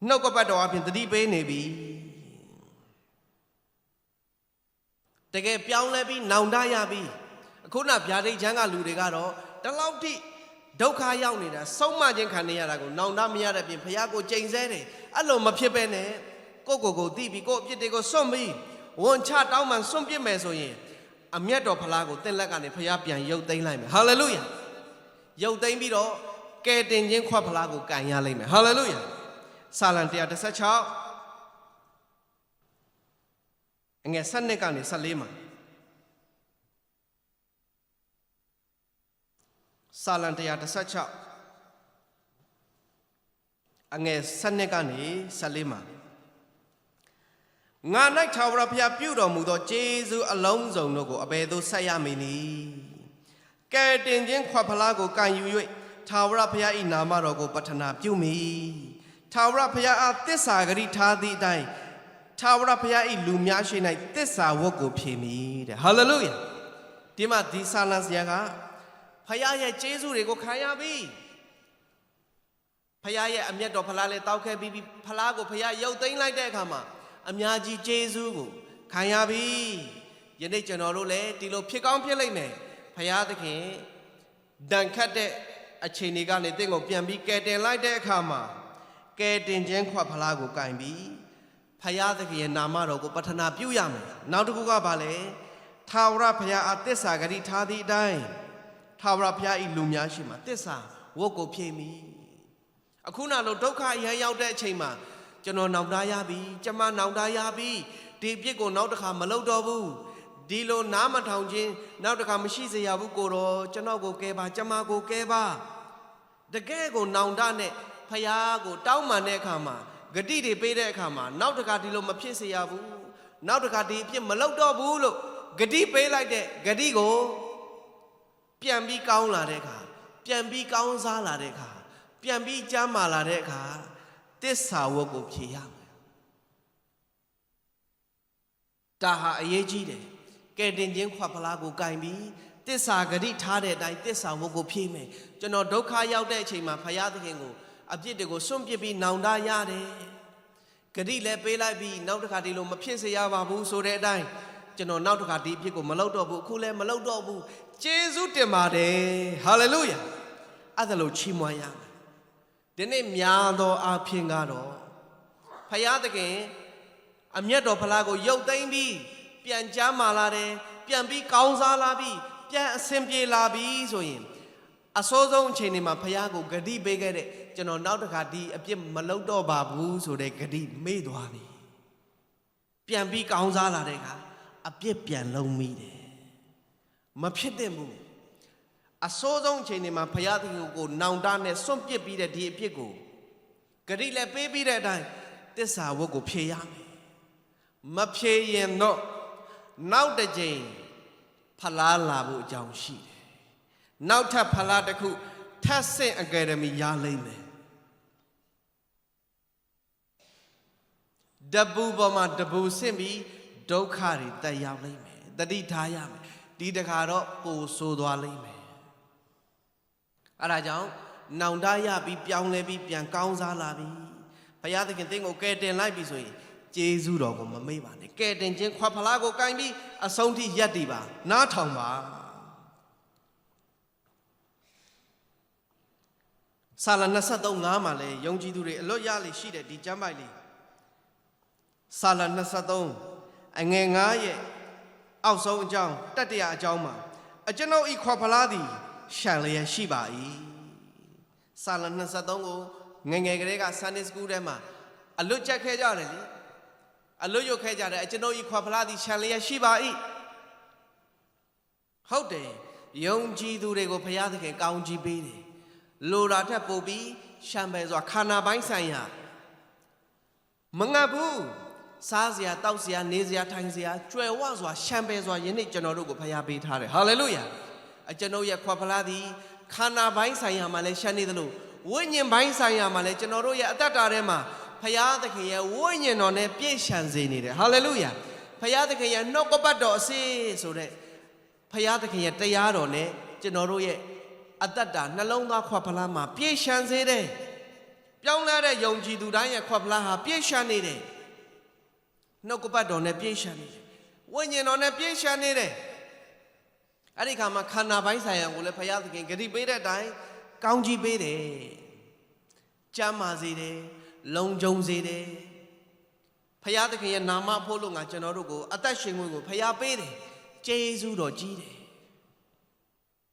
နှုတ်ကပတ်တော်အပြင်တတိပေးနေပြီတကယ်ပြောင်းလဲပြီးနောင်တရပြီအခုနဗျာဒိတ်ချမ်းကလူတွေကတော့တလောက်ထိဒုက္ခရောက်နေတာဆုံးမခြင်းခံနေရတာကိုနောင်တမရတဲ့ပြင်ဖခင်ကိုကြိမ်ဆဲတယ်အဲ့လိုမဖြစ်ပဲနဲ့ကိုသိပြီးကိုအပြစ်တွေကိုစွန့်ပြီးဝန်ချတောင်းပန်စွန့်ပြစ်မယ်ဆိုရင်အမျက်တော်ဖလားကိုတင့်လက်ကနေဖခင်ပြန်ရုပ်သိမ်းလိုက်မယ်ဟာလေလုယာရုပ်သိမ်းပြီးတော့ကယ်တင်ခြင်းခွက်ဖလားကိုကန်ရလိမ့်မယ်ဟာလေလုယာစာလံ116အငယ်7ကနေ14မှာစာလံ116အငယ်7ကနေ14မှာငါ၌ထာဝရဘုရားပြုတော်မူသောကျေးဇူးအလုံးစုံတို့ကိုအဘယ်သို့ဆက်ရမည်နည်းကဲတင်ခြင်းခွက်ဖလားကိုကန်ယူ၍ထာဝရဘုရား၏နာမတော်ကိုပဌနာပြုမိထာဝရဘုရားအားသစ္စာဂရိထားသည့်အတိုင်းထာဝရဘုရား၏လူများရှိ၌သစ္စာဝတ်ကိုဖြေမိတဲ့ဟာလေလုယာဒီမှာဒီစာလံဆရာကဘုရားရဲ့ကျေးဇူးတွေကိုခံရပြီဘုရားရဲ့အမျက်တော်ဖလားလေးတောက်ခဲ့ပြီးဖလားကိုဘုရားရုပ်သိမ်းလိုက်တဲ့အခါမှာအများကြီးကျေးဇူးကိုခံရပြီယနေ့ကျွန်တော်တို့လည်းဒီလိုဖြစ်ကောင်းဖြစ်လိမ့်မယ်ဘုရားသခင်ဒဏ်ခတ်တဲ့အချိန်တွေကနေတင့်ကိုပြန်ပြီးကယ်တင်လိုက်တဲ့အခါမှာကယ်တင်ခြင်းခွက်ဖလားကိုကင်ပြီးဘုရားသခင်ရဲ့နာမတော်ကိုပဌနာပြုရမယ်နောက်တစ်ခုကဘာလဲထာဝရဘုရားအသစ္စာဂရိထားသည့်အတိုင်းထာဝရဘုရား၏လူများရှိမှသစ္စာဝတ်ကိုဖြည့်မိအခုနောက်လို့ဒုက္ခအရရောက်တဲ့အချိန်မှာကျွန်တော်နောင်တရပြီကျမနောင်တရပြီဒီပြစ်ကိုနောက်တစ်ခါမလုပ်တော့ဘူးဒီလိုနားမထောင်ခြင်းနောက်တစ်ခါမရှိစေရဘူးကိုတော့ကျွန်တော်ကိုကဲပါကျမကိုကဲပါတကယ်ကိုနောင်တနဲ့ဖယားကိုတောင်းပန်တဲ့အခါမှာဂတိတွေပေးတဲ့အခါမှာနောက်တစ်ခါဒီလိုမဖြစ်စေရဘူးနောက်တစ်ခါဒီအဖြစ်မလုပ်တော့ဘူးလို့ဂတိပေးလိုက်တဲ့ဂတိကိုပြန်ပြီးကောင်းလာတဲ့အခါပြန်ပြီးကောင်းစားလာတဲ့အခါပြန်ပြီးကြမ်းမာလာတဲ့အခါသစ္စာဝတ်ကိုဖြေရမယ်ဒါဟာအရေးကြီးတယ်ကဲတင်ခြင်းခွက်ဖလားကိုကင်ပြီးသစ္စာဂတိထားတဲ့အတိုင်းသစ္စာဝတ်ကိုဖြေမယ်ကျွန်တော်ဒုက္ခရောက်တဲ့အချိန်မှာဘုရားသခင်ကိုအပြစ်တွေကိုစွန့်ပစ်ပြီးနောင်တရတယ်ဂတိလည်းပေးလိုက်ပြီးနောက်တစ်ခါဒီလိုမဖြစ်စေရပါဘူးဆိုတဲ့အတိုင်းကျွန်တော်နောက်တစ်ခါဒီအဖြစ်ကိုမလုပ်တော့ဘူးအခုလည်းမလုပ်တော့ဘူးကျေးဇူးတင်ပါတယ်ဟာလေလုယာအဲ့ဒါလို့ချီးမွမ်းရမယ်ဒီနေ့များသောအားဖြင့်ကတော့ဘုရားသခင်အမျက်တော်ဖလားကိုရုပ်သိမ်းပြီးပြန်ကြမ်းမာလာတယ်ပြန်ပြီးကောင်းစားလာပြီးပြန်အဆင်ပြေလာပြီးဆိုရင်အစိုးဆုံးအချိန်တွေမှာဘုရားကိုဂတိပေးခဲ့တဲ့ကျွန်တော်နောက်တစ်ခါဒီအပြစ်မလုပ်တော့ပါဘူးဆိုတဲ့ဂတိမေ့သွားပြီပြန်ပြီးကောင်းစားလာတဲ့အခါအပြစ်ပြန်လုံးမိတယ်မဖြစ်သင့်ဘူးအစိုးဆုံးအချိန်တွေမှာဘုရားသခင်ကိုနောင်တနဲ့စွန့်ပစ်ပြီးတဲ့ဒီအပြစ်ကိုဂတိလည်းပေးပြီးတဲ့အတိုင်းသစ္စာဝတ်ကိုဖြေရမယ်မဖြေရင်တော့နောက်တစ်ချိန် ဖလားလာဖို့အကြောင်းရှိတယ်နောက်ထပ်ဖလားတစ်ခုထပ်ဆင့်အကယ်ဒမီရလိမ့်မယ်တပူပေါ်မှာတပူဆင့်ပြီးဒုက္ခတွေတက်ရောက်လိမ့်မယ်တတိထားရမယ်ဒီတခါတော့ပိုဆိုးသွားလိမ့်မယ်အဲဒါကြောင့်နောင်တရပြီးပြောင်းလဲပြီးပြန်ကောင်းစားလာပြီဘုရားသခင်သင်ကိုကယ်တင်လိုက်ပြီဆိုရင်ကျေးဇူးတော်ကိုမမေ့ပါနဲ့ကယ်တင်ခြင်းခွက်ဖလားကိုကင်ပြီးအဆုံးထိရပ်တည်ပါနားထောင်ပါဆာလ23:5မှာလည်းယုံကြည်သူတွေအလွတ်ရလေရှိတဲ့ဒီကျမ်းပိုက်လေးဆာလ23အငယ်9ရဲ့အောက်ဆုံးအကြောင်းတတိယအကြောင်းမှာအကျွန်ုပ်ဤခွက်ဖလားသည်ရှံလျက်ရှိပါ၏ဆာလ23ကိုငယ်ငယ်ကလေးက Sunday School ထဲမှာအလွတ်ချက်ခဲ့ကြတယ်လေအလွတ်ရုပ်ခဲ့ကြတယ်အကျွန်ုပ်ဤခွက်ဖလားသည်ရှံလျက်ရှိပါ၏ဟုတ်တယ်ယုံကြည်သူတွေကိုဘုရားသခင်ကောင်းချီးပေးတယ်လိုတာထက်ပိုပြီးရှံပဲစွာခန္ဓာပိုင်းဆိုင်ရာမငတ်ဘူးစားစရာတောက်စရာနေစရာထိုင်စရာကြွယ်ဝစွာရှံပဲစွာယနေ့ကျွန်တော်တို့ကိုဘုရားပေးထားတယ်ဟာလေလုယာအကျွန်ုပ်ရဲ့ခွက်ဖလားသည်ခန္ဓာပိုင်းဆိုင်ရာမှာလည်းရှံနေသလိုဝိညာဉ်ပိုင်းဆိုင်ရာမှာလည်းကျွန်တော်တို့ရဲ့အသက်တာထဲမှာဘုရားသခင်ရဲ့ဝိညာဉ်တော်နဲ့ပြည့်ရှံစေနေတယ်ဟာလေလုယာဘုရားသခင်ရဲ့နှုတ်ကပတ်တော်အစစ်ဆိုတဲ့ဘုရားသခင်ရဲ့တရားတော်နဲ့ကျွန်တော်တို့ရဲ့အသက်တာနှလုံးသားခွက်ဖလားမှာပြည့်ရှံစေတယ်ပြောင်းလဲတဲ့ယုံကြည်သူတိုင်းရဲ့ခွက်ဖလားဟာပြည့်ရှံနေတယ်နှုတ်ကပတ်တော်နဲ့ပြည့်ရှံနေတယ်ဝိညာဉ်တော်နဲ့ပြည့်ရှံနေတယ်အဲ့ဒီခါမှာခန္ဓာပိုင်းဆိုင်ရာကိုလည်းဘုရားသခင်ဂရုပေးတဲ့အတိုင်းကောင်းကြီးပေးတယ်ကျမ်းမာစေတယ်လုံခြုံစေတယ်ဘုရားသခင်ရဲ့နာမဖို့လို့ငါကျွန်တော်တို့ကိုအသက်ရှင်ခွင့်ကိုဘုရားပေးတယ်ကျေးဇူးတော်ကြီးတယ်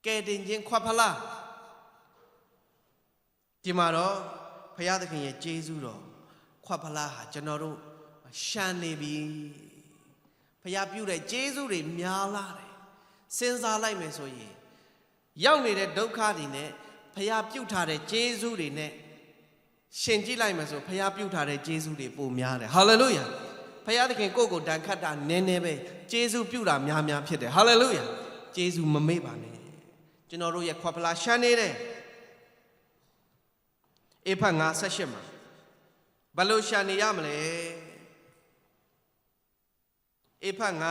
ကဲတင်ခြင်းခွက်ဖလားဒီမှာတော့ဘုရားသခင်ရဲ့ကျေးဇူးတော်ခွက်ဖလားဟာကျွန်တော်တို့ရှမ်းနေပြီဘုရားပြုတဲ့ကျေးဇူးတွေများလာတယ်စဉ်းစားလိုက်မယ်ဆိုရင်ရောက်နေတဲ့ဒုက္ခတွေနဲ့ဘုရားပြုထားတဲ့ကျေးဇူးတွေနဲ့ရှင်ကြည့်လိုက်မယ်ဆိုဘုရားပြုထားတဲ့ကျေးဇူးတွေပိုများတယ်ဟာလေလုယာဘုရားသခင်ကိုယ့်ကိုတန်ခတ်တာနည်းနည်းပဲကျေးဇူးပြုတာများများဖြစ်တယ်ဟာလေလုယာကျေးဇူးမမေ့ပါနဲ့ကျွန်တော်တို့ရဲ့ခွက်ဖလားရှမ်းနေတယ်အေဖတ်9:18မှာဘယ်လိုရှမ်းနေရမလဲအေဖတ်9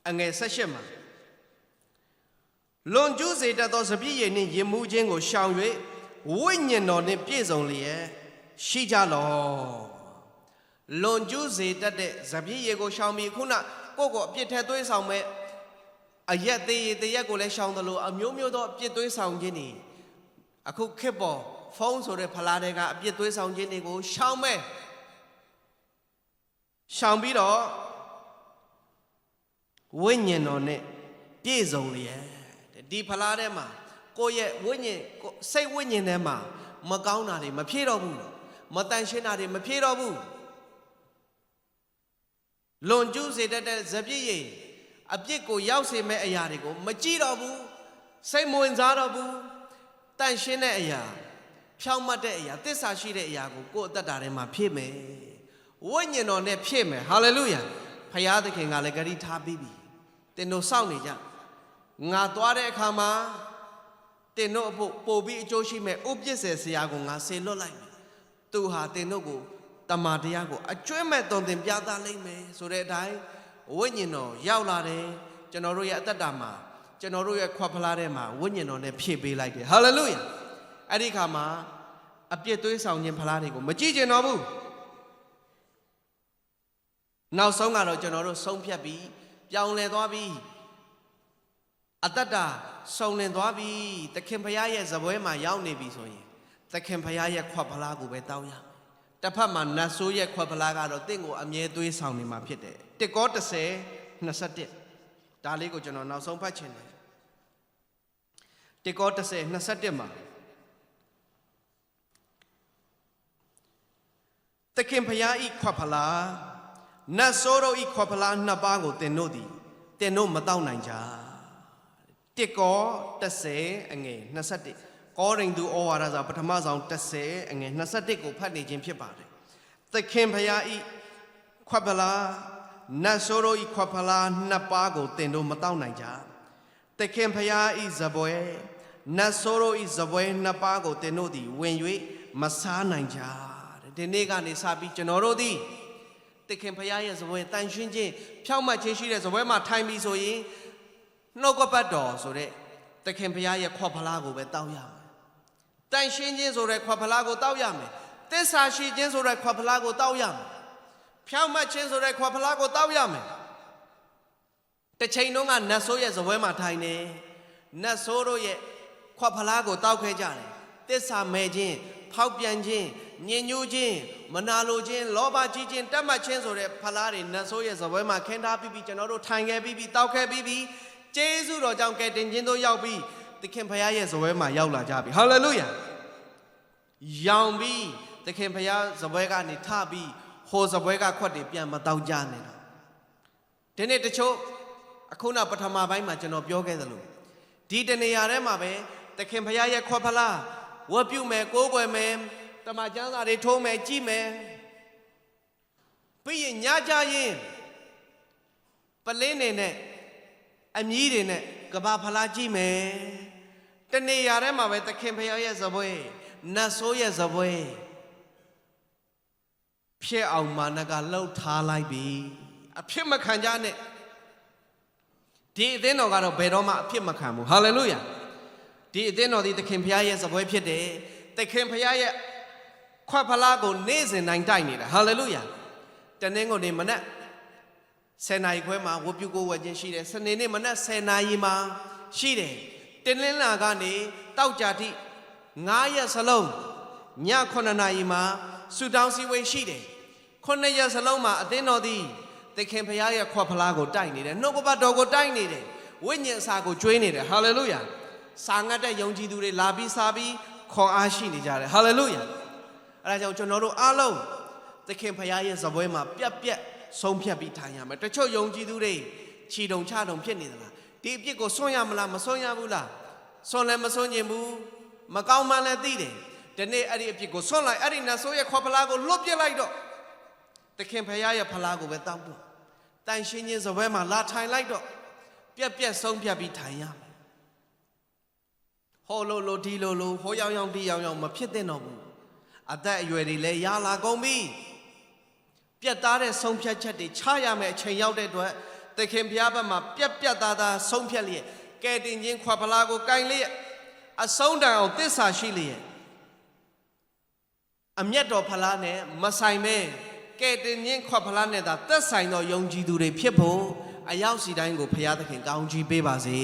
အငယ်18မှာလွန်ကျူးစေတတ်သောစပြည့်ရည်နှင့်ရင်မှုခြင်းကိုရှောင်၍ဝိညာဉ်တော်နှင့်ပြည့်စုံလျက်ရှိကြလောလွန်ကျူးစေတတ်တဲ့စပြည့်ရည်ကိုရှောင်ပြီးခုနကိုယ့်ကိုအပြစ်ထက်သွေးဆောင်မဲ့အရက်သေးရည်တရက်ကိုလည်းရှောင်သလိုအမျိုးမျိုးသောအပြစ်သွေးဆောင်ခြင်းတွေအခုခေတ်ပေါ်ဖုန်းဆိုတဲ့ဖလားတွေကအပြစ်သွေးဆောင်ခြင်းတွေကိုရှောင်မဲ့ရှောင်ပြီးတော့ဝိညာဉ်တော်နဲ့ပြည့်စုံလျက်ဒီဖလားထဲမှာကိုယ့်ရဲ့ဝိညာဉ်စိတ်ဝိညာဉ်ထဲမှာမကောင်းတာတွေမဖြည့်တော့ဘူးမတန်ရှင်းတာတွေမဖြည့်တော့ဘူးလွန်ကျူးစေတတ်တဲ့စပြည့်ရည်အပြစ်ကိုရောက်စေမဲ့အရာတွေကိုမကြည့်တော့ဘူးစိတ်မဝင်စားတော့ဘူးတန်ရှင်းတဲ့အရာဖြောင့်မတ်တဲ့အရာသစ္စာရှိတဲ့အရာကိုကိုယ့်အသက်တာထဲမှာဖြည့်မယ်ဝိညာဉ်တော်နဲ့ဖြည့်မယ်ဟာလေလုယာဖခင်သခင်ကလည်းဂရုထားပြီးပြီတင်တို့စောင့်နေကြငါသွားတဲ့အခါမှာတင်တို့အဖို့ပို့ပြီးအကျိုးရှိမဲ့ဥပ္ပစ္စေဆရာကိုငါဆေလွတ်လိုက်မယ်သူဟာတင်တို့ကိုတမန်တရားကိုအကျွမ်းမဲ့တုံသင်ပြသလိုက်မယ်ဆိုတဲ့အတိုင်းဝိညာဉ်တော်ရောက်လာတယ်ကျွန်တော်တို့ရဲ့အသက်တာမှာကျွန်တော်တို့ရဲ့ခွက်ဖလားထဲမှာဝိညာဉ်တော်နဲ့ဖြည့်ပေးလိုက်တယ်ဟာလေလုယာအဲ့ဒီခါမှာအပြစ်သွေးဆောင်ခြင်းဖလားတွေကိုမကြည့်ကျင်တော့ဘူးနောက်ဆုံးကတော့ကျွန်တော်တို့ဆုံးဖြတ်ပြီးပြောင်းလဲသွားပြီးအတ္တတာစုံလင်သွားပြီးသခင်ဖခင်ရဲ့ဇပွဲမှာရောက်နေပြီဆိုရင်သခင်ဖခင်ရဲ့ခွက်ဖလားကိုပဲတောင်းရတစ်ဖက်မှာနတ်ဆိုးရဲ့ခွက်ဖလားကတော့တင့်ကိုအမြဲသွေးဆောင်နေမှာဖြစ်တယ်1 ကော10:21ဒါလေးကိုကျွန်တော်နောက်ဆုံးဖတ်ချင်တယ်1 ကော10:21မှာသခင်ဖခင်ဤခွက်ဖလားနတ်ဆိုးတို့ဤခွက်ဖလားနှစ်ပါးကိုတင်တို့မတောက်နိုင်ကြ1 ကော10:21ကောရိန္သုဩဝါဒစာပထမဆုံး10:21ကိုဖတ်နေခြင်းဖြစ်ပါတယ်သခင်ဖခင်ဤခွက်ဖလား နတ်ဆိုးတို့ဤခွက်ဖလားနှစ်ပါးကိုတင်တို့မတောက်နိုင်ကြသခင်ဖျားဤဇပွဲနတ်ဆိုးတို့ဤဇပွဲနှစ်ပါးကိုတင်တို့သည်ဝင်၍မစားနိုင်ကြဒီနေ့ကနေစပြီးကျွန်တော်တို့သည်သခင်ဖျားရဲ့ဇပွဲတန်ရှင်းခြင်းဖြောင့်မတ်ခြင်းရှိတဲ့ဇပွဲမှာထိုင်ပြီးဆိုရင်နှုတ်ကပတ်တော်ဆိုတဲ့သခင်ဖျားရဲ့ခွက်ဖလားကိုပဲတောက်ရမယ်တန်ရှင်းခြင်းဆိုတဲ့ခွက်ဖလားကိုတောက်ရမယ်သစ္စာရှိခြင်းဆိုတဲ့ခွက်ဖလားကိုတောက်ရမယ်ဖြောင့်မတ်ခြင်းဆိုတဲ့ခွက်ဖလားကိုတောက်ရမယ်တစ်ချိန်လုံးကနတ်ဆိုးရဲ့ဇပွဲမှာထိုင်နေနတ်ဆိုးတို့ရဲ့ခွက်ဖလားကိုတောက်ခဲ့ကြတယ်သစ္စာမဲ့ခြင်းဖောက်ပြန်ခြင်းညင်ညူးခြင်းမနာလိုခြင်းလောဘကြီးခြင်းတတ်မှတ်ခြင်းဆိုတဲ့ဖလားတွေနတ်ဆိုးရဲ့ဇပွဲမှာခင်းထားပြီးကျွန်တော်တို့ထိုင်ခဲ့ပြီးတောက်ခဲ့ပြီးကျေးဇူးတော်ကြောင့်ကယ်တင်ခြင်းတို့ရောက်ပြီးသခင်ဖခင်ရဲ့ဇပွဲမှာရောက်လာကြပြီဟာလေလုယာရောင်ပြီးသခင်ဖခင်ဇပွဲကနေထပြီးဟိုဇပွဲကခွက်တွေပြန်မတောက်ကြနေတာဒီနေ့တချို့အခုနပထမပိုင်းမှာကျွန်တော်ပြောခဲ့သလိုဒီတနေရာထဲမှာပဲသခင်ဖခင်ရဲ့ခွက်ဖလားဝတ်ပြုမယ်ကိုးကွယ်မယ်တမန်ကျမ်းစာတွေထိုးမယ်ကြည်မယ်ပြီးရင်ညကြရင်ပလင်းနေနဲ့အမြီးတွေနဲ့ကဘာဖလားကြည့်မယ်တနေရာထဲမှာပဲသခင်ဖခင်ရဲ့ဇပွဲနတ်ဆိုးရဲ့ဇပွဲဖြစ်အောင်မာနကလှုပ်ထားလိုက်ပြီအဖြစ်မခံကြနဲ့ဒီအသင်းတော်ကတော့ဘယ်တော့မှအဖြစ်မခံဘူးဟာလေလုယာဒီအသင်းတော်ဒီသခင်ဖခင်ရဲ့ဇပွဲဖြစ်တယ်သခင်ဖခင်ရဲ့ခွက်ဖလားကိုနေ့စဉ်တိုင်းတိုက်နေတာဟာလေလုယာတနင်္ဂနွေနေ့မနက်10နာရီခွဲမှာဝတ်ပြုကိုဝတ်ခြင်းရှိတယ်စနေနေ့မနက်10နာရီမှာရှိတယ်တင်းလင်းလာကနေတောက်ကြတိ9ရက်စလုံးည9နာရီမှာဆူတောင်းစည်းဝေးရှိတယ်9ရက်စလုံးမှာအသင်းတော်သည်သခင်ဖခင်ရဲ့ခွက်ဖလားကိုတိုက်နေတယ်နှုတ်ကပတ်တော်ကိုတိုက်နေတယ်ဝိညာဉ်အစာကိုကျွေးနေတယ်ဟာလေလုယာစာငတ်တဲ့ယုံကြည်သူတွေလာပြီးစားပြီးခေါ်အားရှိနေကြတယ်ဟာလေလုယာအဲဒါကြောင့်ကျွန်တော်တို့အားလုံးသခင်ဖခင်ရဲ့ဇပွဲမှာပြက်ဆုံးဖြတ်ပြီးထိုင်ရမယ်တချို့ယုံကြည်သူတွေခြီတုံချတုံဖြစ်နေသလားဒီအပြစ်ကိုဆွံ့ရမလားမဆွံ့ရဘူးလားဆွံ့လည်းမဆွံ့ကျင်ဘူးမကောင်းမှလည်းသိတယ်ဒီနေ့အဲ့ဒီအပြစ်ကိုဆွံ့လိုက်အဲ့ဒီနတ်ဆိုးရဲ့ခွက်ဖလားကိုလွတ်ပြစ်လိုက်တော့သခင်ဖခင်ရဲ့ဖလားကိုပဲတောက်တော့တန်ရှင်းခြင်းဇပွဲမှာလာထိုင်လိုက်တော့ပြက်ဆုံးဖြတ်ပြီးထိုင်ရမယ်ဟောလို့ဒီလိုဟိုရောက်ဒီရောက်မဖြစ်သင့်တော့ဘူးအသက်အရွယ်တွေလည်းရလာကုန်ပြီပြတ်သားတဲ့ဆုံးဖြတ်ချက်တွေချရမယ်အချိန်ရောက်တဲ့အတွက်သခင်ဘုရားဘက်မှာပြတ်သားဆုံးဖြတ်လျက်ကဲတင်ခြင်းခွက်ဖလားကိုကင်လျက်အဆုံးတန်အောင်သစ္စာရှိလျက်အမျက်တော်ဖလားနဲ့မဆိုင်ပဲကဲတင်ခြင်းခွက်ဖလားနဲ့သာသက်ဆိုင်သောယုံကြည်သူတွေဖြစ်ဖို့အရောက်စီတိုင်းကိုဘုရားသခင်ကောင်းချီးပေးပါစေ